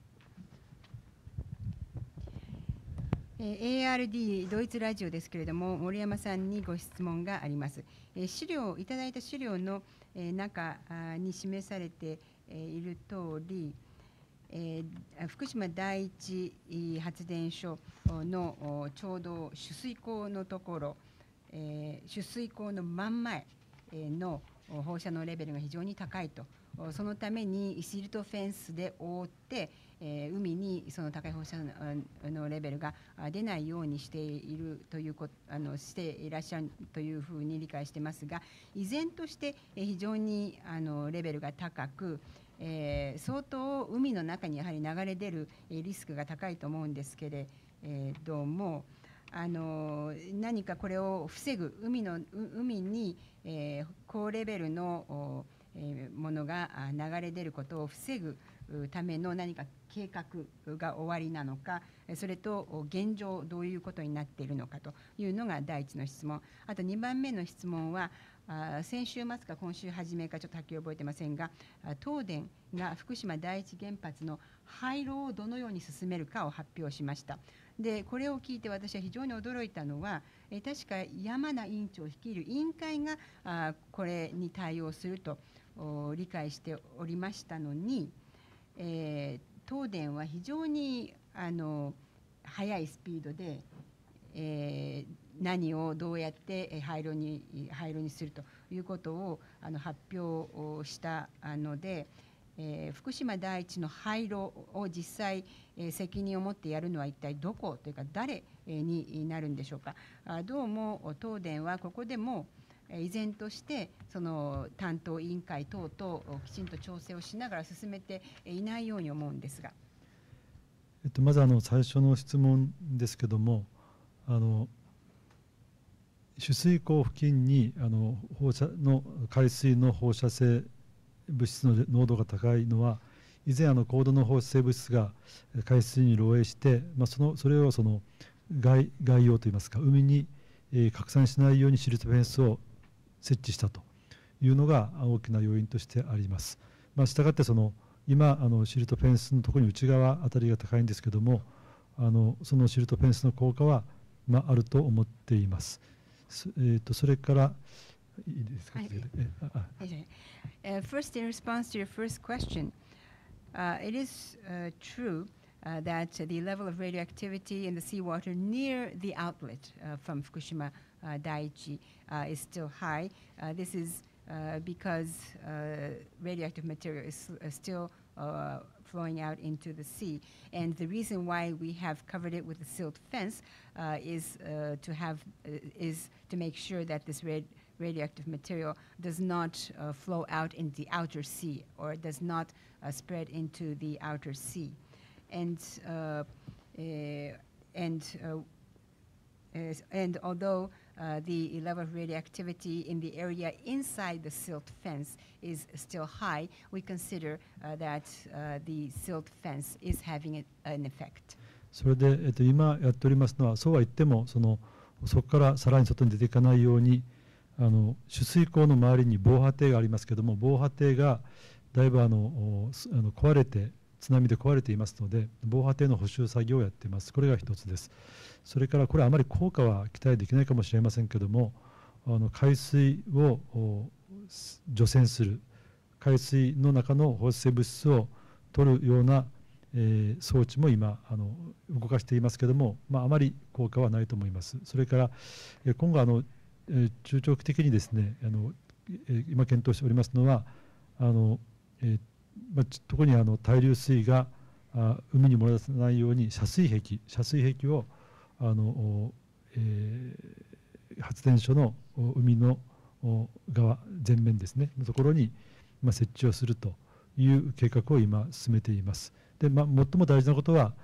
ARD ドイツラジオですけれども、森山さんにご質問があります。いただいた資料の中に示されている通り、福島第一発電所のちょうど取水口のところ、取水口の真ん前の放射能レベルが非常に高いと、そのためにシールドフェンスで覆って、海にその高い放射能レベルが出ないようにしているというしていらっしゃるというふうに理解してますが、依然として非常にレベルが高く、相当海の中にやはり流れ出るリスクが高いと思うんですけれども、何かこれを防ぐ海に、高レベルのものが流れ出ることを防ぐための何か計画が終わりなのか、それと現状どういうことになっているのかというのが第一の質問。あと2番目の質問は、先週末か今週初めかちょっとはっきり覚えてませんが、東電が福島第一原発の廃炉をどのように進めるかを発表しました。でこれを聞いて私は非常に驚いたのは、確か山名委員長率いる委員会がこれに対応すると理解しておりましたのに、東電は非常に速いスピードで、何をどうやって廃炉にするということを発表したので、福島第一の廃炉を実際、責任を持ってやるのは一体どこというか誰になるんでしょうか。どうも東電はここでも依然としてその担当委員会等ときちんと調整をしながら進めていないように思うんですが。まず最初の質問ですけども、取水口付近に海水の放射性物質の濃度が高いのは、以前高度の放射性物質が海水に漏洩して、それを外洋といいますか、海に、拡散しないようにシルトフェンスを設置したというのが大きな要因としてあります。したがって今シルトフェンスのところに内側あたりが高いんですけども、そのシルトフェンスの効果は、あると思っています。それからいいですか。First, in response to your first question, it is true that the level of radioactivity in the seawater near the outlet from Fukushima Daiichi is still high. This is because radioactive material is still flowing out into the sea. And the reason why we have covered it with a silt fence is to make sure that this radioactive material does not flow out in the outer sea or does not spread into the outer sea. And although the level of radioactivity in the area inside the silt fence is still high, we consider that the silt fence is having an effect. それで、今やっておりますのは、そうは言ってもそこからさらに外に出ていかないように取水口の周りに防波堤がありますけれども、防波堤がだいぶ壊れて津波で壊れていますので、防波堤の補修作業をやっています。これが一つです。それからこれあまり効果は期待できないかもしれませんけども、海水を除染する、海水の中の放射性物質を取るような、装置も今動かしていますけども、あまり効果はないと思います。それから今後中長期的にですね、今検討しておりますのは特に対流水が海に漏れ出さないように遮水壁を発電所の海の側前面ですねのところに設置をするという計画を今進めています。で、最も大事なことは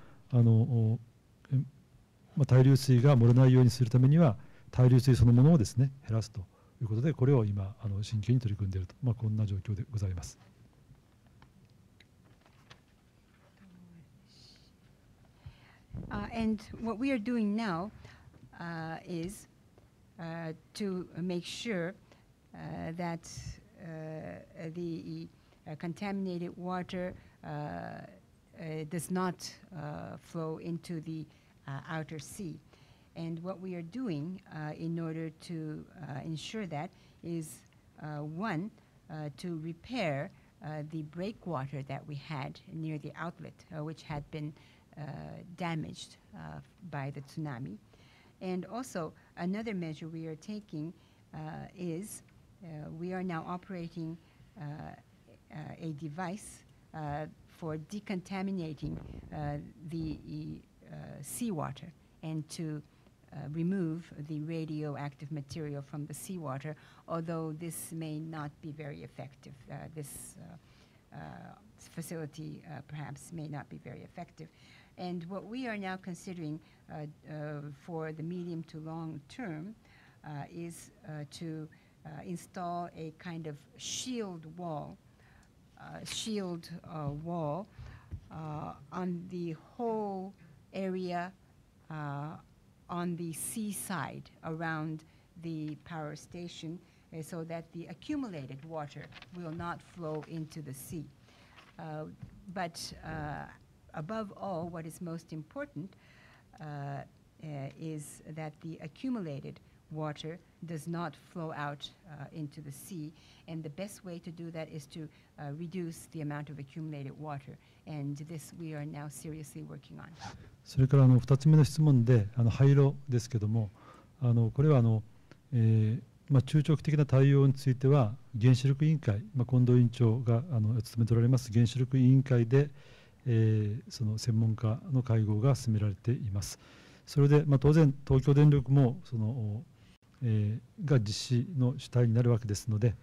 対流水が漏れないようにするためには対流水そのものをですね減らすということで、これを今真剣に取り組んでいると、こんな状況でございます。And what we are doing now is to make sure that the contaminated water does not flow into the outer sea. And what we are doing in order to ensure that is one, to repair the breakwater that we had near the outlet, which had been damaged by the tsunami. And also another measure we are taking is we are now operating a device for decontaminating the seawater and to remove the radioactive material from the seawater, although this may not be very effective. This facility perhaps may not be very effective. And what we are now considering for the medium to long term is to install a kind of shield wall on the whole area on the seaside around the power station, so that the accumulated water will not flow into the sea. But above all, what is most important is that the accumulated water does not flow out into the sea, and the best way to do that is to reduce the amount of accumulated water, and this we are now seriously working on. それから2つ目の質問で廃炉ですけども、これは中長期的な対応については原子力委員会、近藤委員長が務めておられます原子力委員会で、その専門家の会合が進められています。それで、当然東京電力もが実施の主体になるわけですので、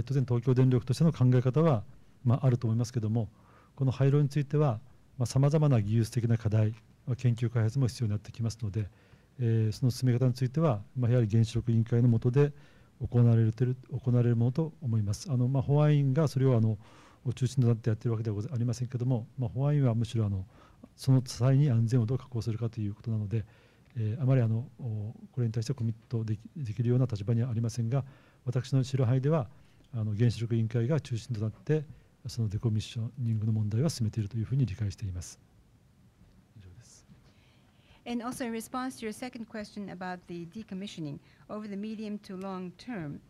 当然東京電力としての考え方は、あると思いますけども、この廃炉についてはさまざまな技術的な課題、研究開発も必要になってきますので、その進め方については、やはり原子力委員会の下で行われるものと思います。保安院がそれを中心となってやっているわけではありませんけれども、保安院はむしろその際に安全をどう確保するかということなので、あまりこれに対してコミットできるような立場にはありませんが、私の知る範囲では原子力委員会が中心となってそのデコミッショニングの問題は進めているというふうに理解しています。以上です。And also in response to your second question about the decommissioning, over the medium to long term,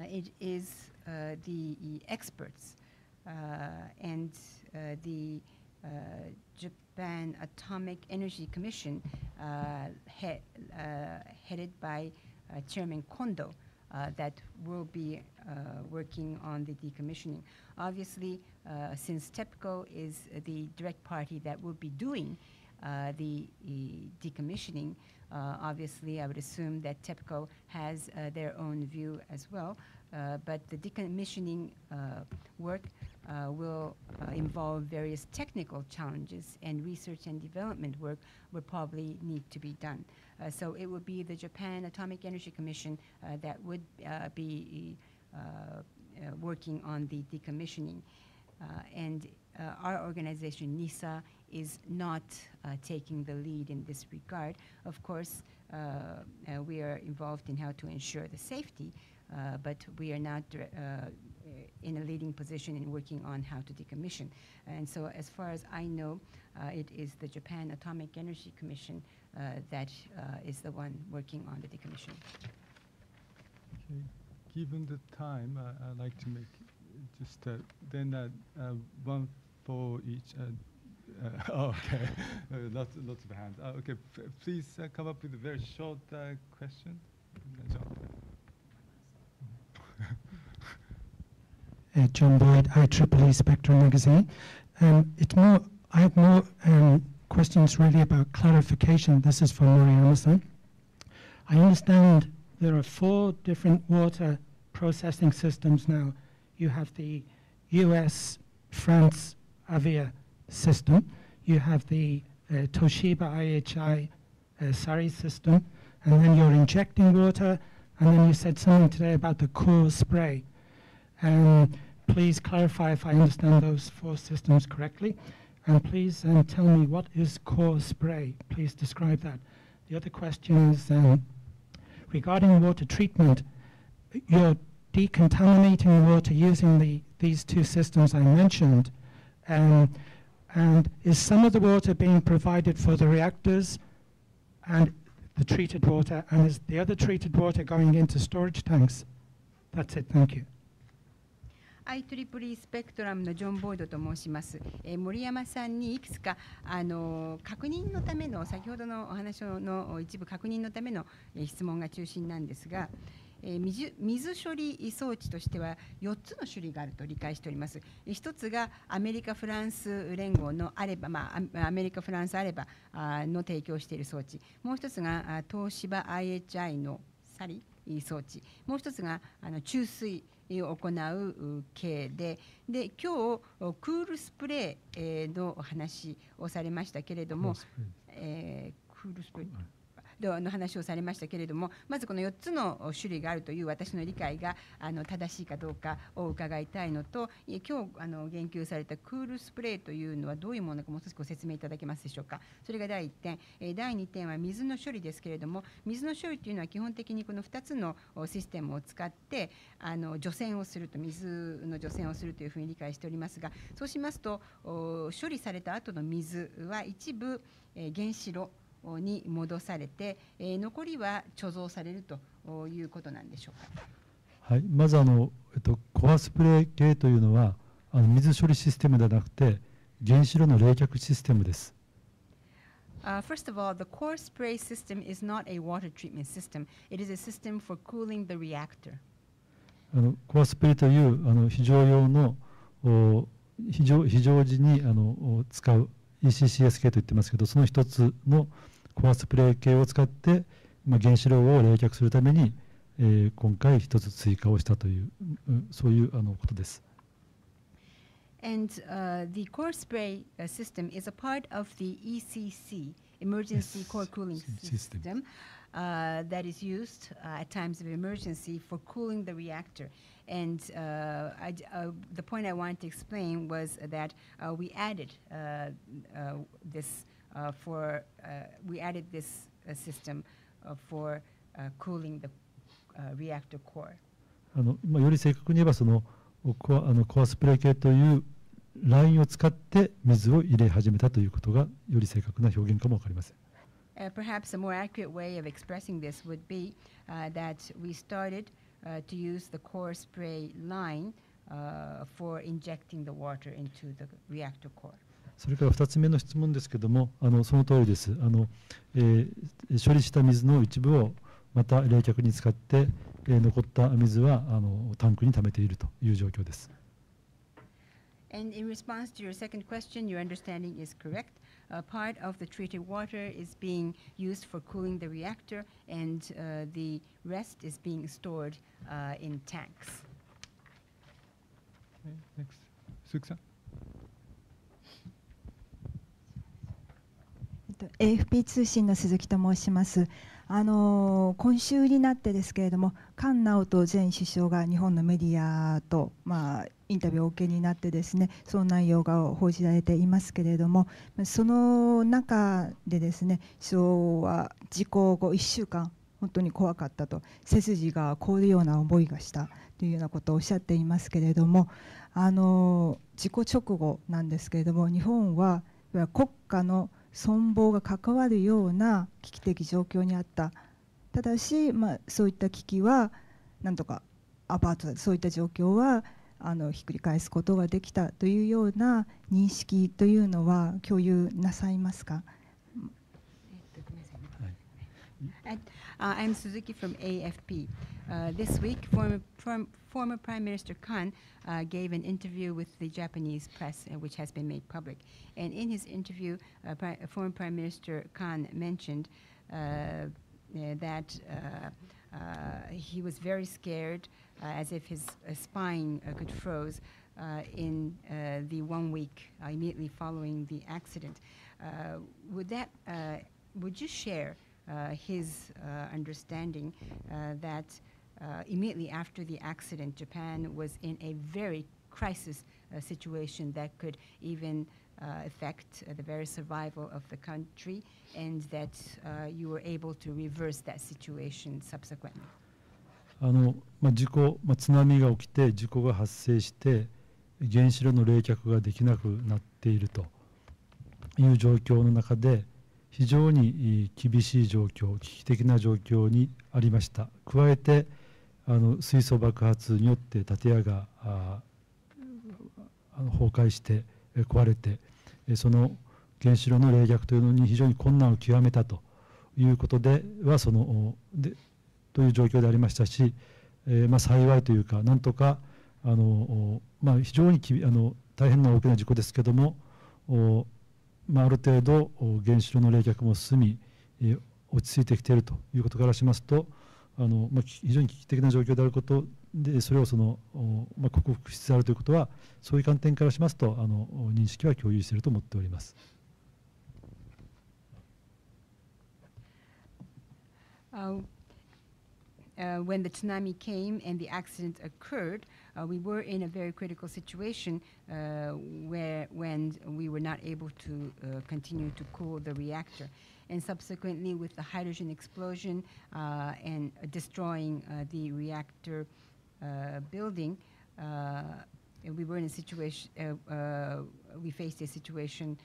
it is the experts and the Japan Atomic Energy Commission headed by Chairman Kondo that will be working on the decommissioning. Obviously, since TEPCO is the direct party that will be doing the decommissioning, obviously I would assume that TEPCO has their own view as well, but the decommissioning work will involve various technical challenges, and research and development work will probably need to be done. So it would be the Japan Atomic Energy Commission that would be working on the decommissioning. And our organization, NISA, is not taking the lead in this regard. Of course, we are involved in how to ensure the safety, but we are not in a leading position in working on how to decommission. And so as far as I know, it is the Japan Atomic Energy Commission that is the one working on the decommission. Okay. Given the time, I'd like to make just then one for each. Okay, lots of hands. Okay, please come up with a very short question. John Boyd, IEEE Spectrum Magazine. I have more questions really about clarification. This is for Moriyama-san. I understand there are 4 different water processing systems now. You have the US, France, Avia system. You have the Toshiba IHI Sari system. And then you're injecting water. And then you said something today about the core spray. Please clarify if I understand those 4 systems correctly. And please tell me, what is core spray? Please describe that. The other question is regarding water treatment. You're decontaminating water using these 2 systems I mentioned. And is some of the water being provided for the reactors and the treated water, and is the other treated water going into storage tanks? That's it. Thank you. IEEE スペクトラムのジョン・ボイドと申します。森山さんにいくつか確認のための、先ほどのお話の一部確認のための質問が中心なんですが、水処理装置としては4つの種類があると理解しております。1つがアメリカ・フランス連合のアレバ、アメリカ・フランスアレバの提供している装置、もう1つが東芝 IHI のサリ装置、もう1つが注水を行う系で、今日クールスプレーの話をされましたけれども、クールスプレーの話をされましたけれども、まずこの4つの種類があるという私の理解が正しいかどうかを伺いたいのと、今日言及されたクールスプレーというのはどういうものかもう少しご説明いただけますでしょうか。それが第1点。第2点は水の処理ですけれども、水の処理というのは基本的にこの2つのシステムを使って除染をすると、水の除染をするというふうに理解しておりますが、そうしますと処理された後の水は一部原子炉に戻されて、残りは貯蔵されるということなんでしょうか。はい、まずコアスプレー系というのは水処理システムではなくて原子炉の冷却システムです。First of all, the core spray system is not a water treatment system. It is a system for cooling the reactor. コアスプレーという非常用の非常時に使う ECCS 系と言ってますけど、その一つのコアスプレー系を使って、原子炉を冷却するために、今回一つ追加をしたという、そういうことです。And the core spray system is a part of the ECC, Emergency Core Cooling System, that is used at times of emergency for cooling the reactor. And the point I wanted to explain was that we added this we added this system for cooling the reactor core. より正確に言えばコアスプレー系というラインを使って水を入れ始めたということがより正確な表現かもわかりません。Perhaps a more accurate way of expressing this would be that we started to use the core spray line for injecting the water into the reactor core. それから2つ目の質問ですけども、その通りです。処理した水の一部をまた冷却に使って、残った水はタンクに溜めているという状況です。And in response to your second question, your understanding is correct. Part of the treated water is being used for cooling the reactor, and the rest is being stored in tanks. Next, Tsukasa. AFP 通信の鈴木と申します。今週になってですけれども、菅直人前首相が日本のメディアと、インタビューをお受けになってですね、その内容が報じられていますけれども、その中でですね、首相は事故後1週間本当に怖かったと、背筋が凍るような思いがしたというようなことをおっしゃっていますけれども、事故直後なんですけれども、日本は国家の存亡が関わるような危機的状況にあった。ただし、そういった危機はなんとかアパートそういった状況はひっくり返すことができたというような認識というのは共有なさいますか？I'm Suzuki from AFP. This week, former Prime Minister Kan gave an interview with the Japanese press, which has been made public. And in his interview, former Prime Minister Kan mentioned that he was very scared, as if his spine could froze in the 1 week immediately following the accident. Would you share his understanding that immediately after the accident, Japan was in a very crisis situation that could even affect the very survival of the country, and that you were able to reverse that situation subsequently? 事故、津波が起きて事故が発生して原子炉の冷却ができなくなっているという状況の中で、非常に厳しい状況、危機的な状況にありました。加えて水素爆発によって建屋が崩壊して壊れて、その原子炉の冷却というのに非常に困難を極めたということではという状況でありましたし、幸いというかなんとか非常に大変な大きな事故ですけども、ある程度原子炉の冷却も進み、落ち着いてきているということからしますと、非常に危機的な状況であることで、それを克服しつつあるということは、そういう観点からしますと認識は共有していると思っております。When the tsunami came and the accident occurred, we were in a very critical situation when we were not able to continue to cool the reactor. And subsequently, with the hydrogen explosion and destroying the reactor building, we were in a situation, we faced a situation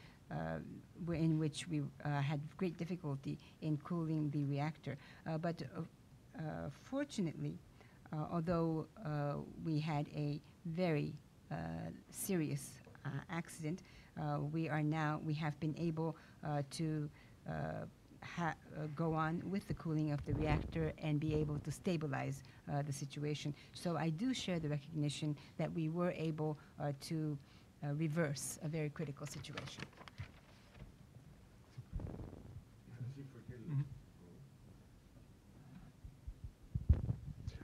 in which we had great difficulty in cooling the reactor. But fortunately, although we had a very serious accident, we have been able to go on with the cooling of the reactor and be able to stabilize the situation. So I do share the recognition that we were able to reverse a very critical situation.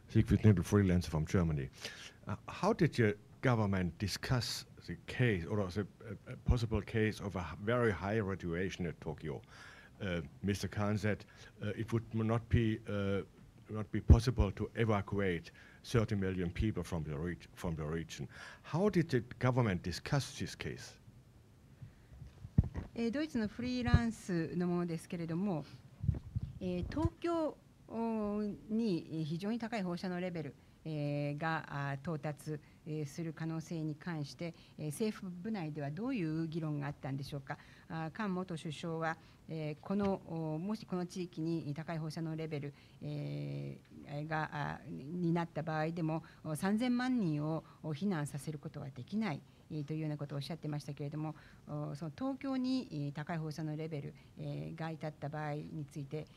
Siegfried Nebel, freelancer from Germany. How did your government discuss the case or the possible case of a very high radiation at Tokyo? Mr. Khan said it would not be possible to evacuate 30 million people from the region. How did the government discuss this case? ドイツのフリーランスのものですけれども、東京に非常に高い放射能レベルが到達する可能性に関して、政府部内ではどういう議論があったんでしょうか。菅元首相は、もしこの地域に高い放射能レベルになった場合でも3000万人を避難させることはできないというようなことをおっしゃってましたけれども、その東京に高い放射能レベルが至った場合について、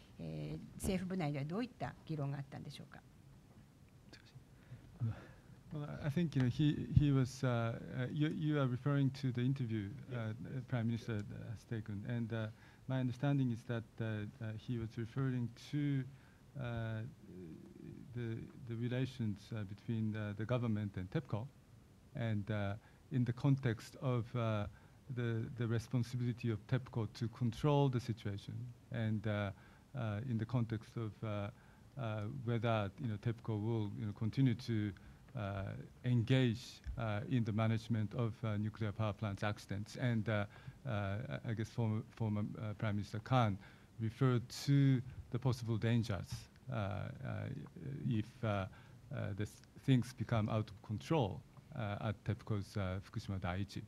政府部内ではどういった議論があったんでしょうか。Well, I think he was. You are referring to the interview Prime Minister has taken, and my understanding is that he was referring to the relations between the government and TEPCO, and in the context of the responsibility of TEPCO to control the situation, and in the context of whether TEPCO will continue to engage in the management of nuclear power plants accidents. And I guess former Prime Minister Khan referred to the possible dangers if things become out of control at TEPCO's Fukushima Daiichi.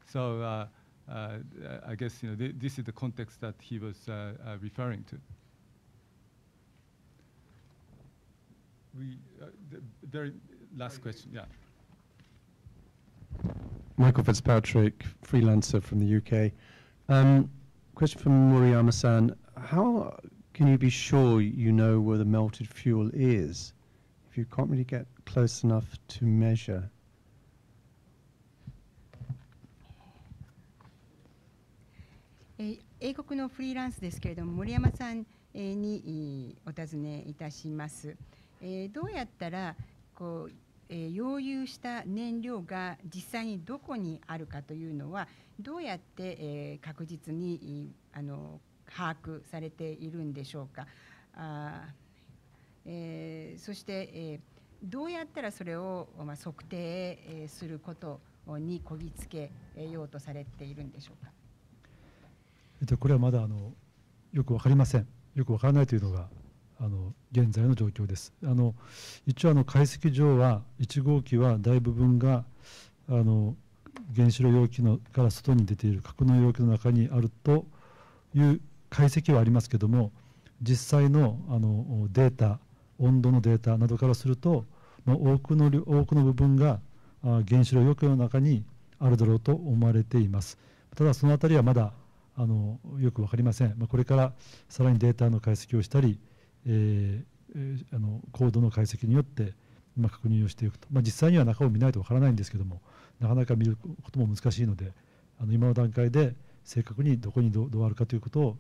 So I guess this is the context that he was referring to. The very last question, yeah. Michael Fitzpatrick, freelancer from the UK. Question from Moriyama-san. How can you be sure you know where the melted fuel is if you can't really get close enough to measure? 英国のフリーランスですけれども、森山さんにお尋ねいたします。どうやったら溶融した燃料が実際にどこにあるかというのはどうやって、確実に把握されているんでしょうか。そして、どうやったらそれを、測定することにこぎつけようとされているんでしょうか。これはまだよく分かりません。よく分からないというのが現在の状況です。一応解析上は1号機は大部分が原子炉容器から外に出ている格納容器の中にあるという解析はありますけども、実際のデータ、温度のデータなどからすると、多くの部分が原子炉容器の中にあるだろうと思われています。ただそのあたりはまだよく分かりません。これからさらにデータの解析をしたり、コードの解析によって確認をしていくと、実際には中を見ないと分からないんですけども、なかなか見ることも難しいので、今の段階で正確にどこにどうあるかということを、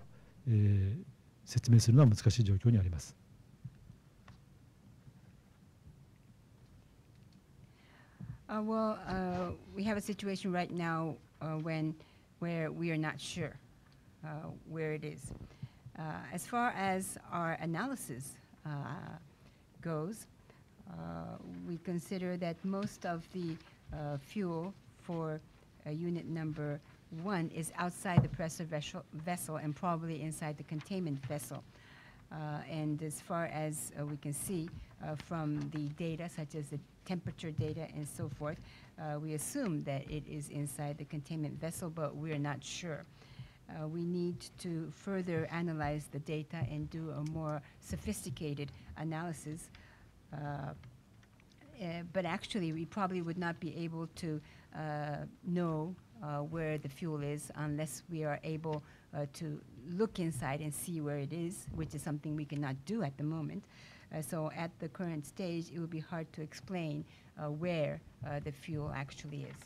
説明するのは難しい状況にあります。We have a situation right now where we are not sure where it is. As far as our analysis goes, we consider that most of the fuel for unit number 1 is outside the pressure vessel and probably inside the containment vessel. And as far as we can see from the data, such as the temperature data and so forth, we assume that it is inside the containment vessel, but we are not sure. We need to further analyze the data and do a more sophisticated analysis. But actually, we probably would not be able to know where the fuel is unless we are able to look inside and see where it is, which is something we cannot do at the moment. So at the current stage, it would be hard to explain where the fuel actually is.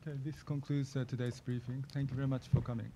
Okay, this concludes today's briefing. Thank you very much for coming.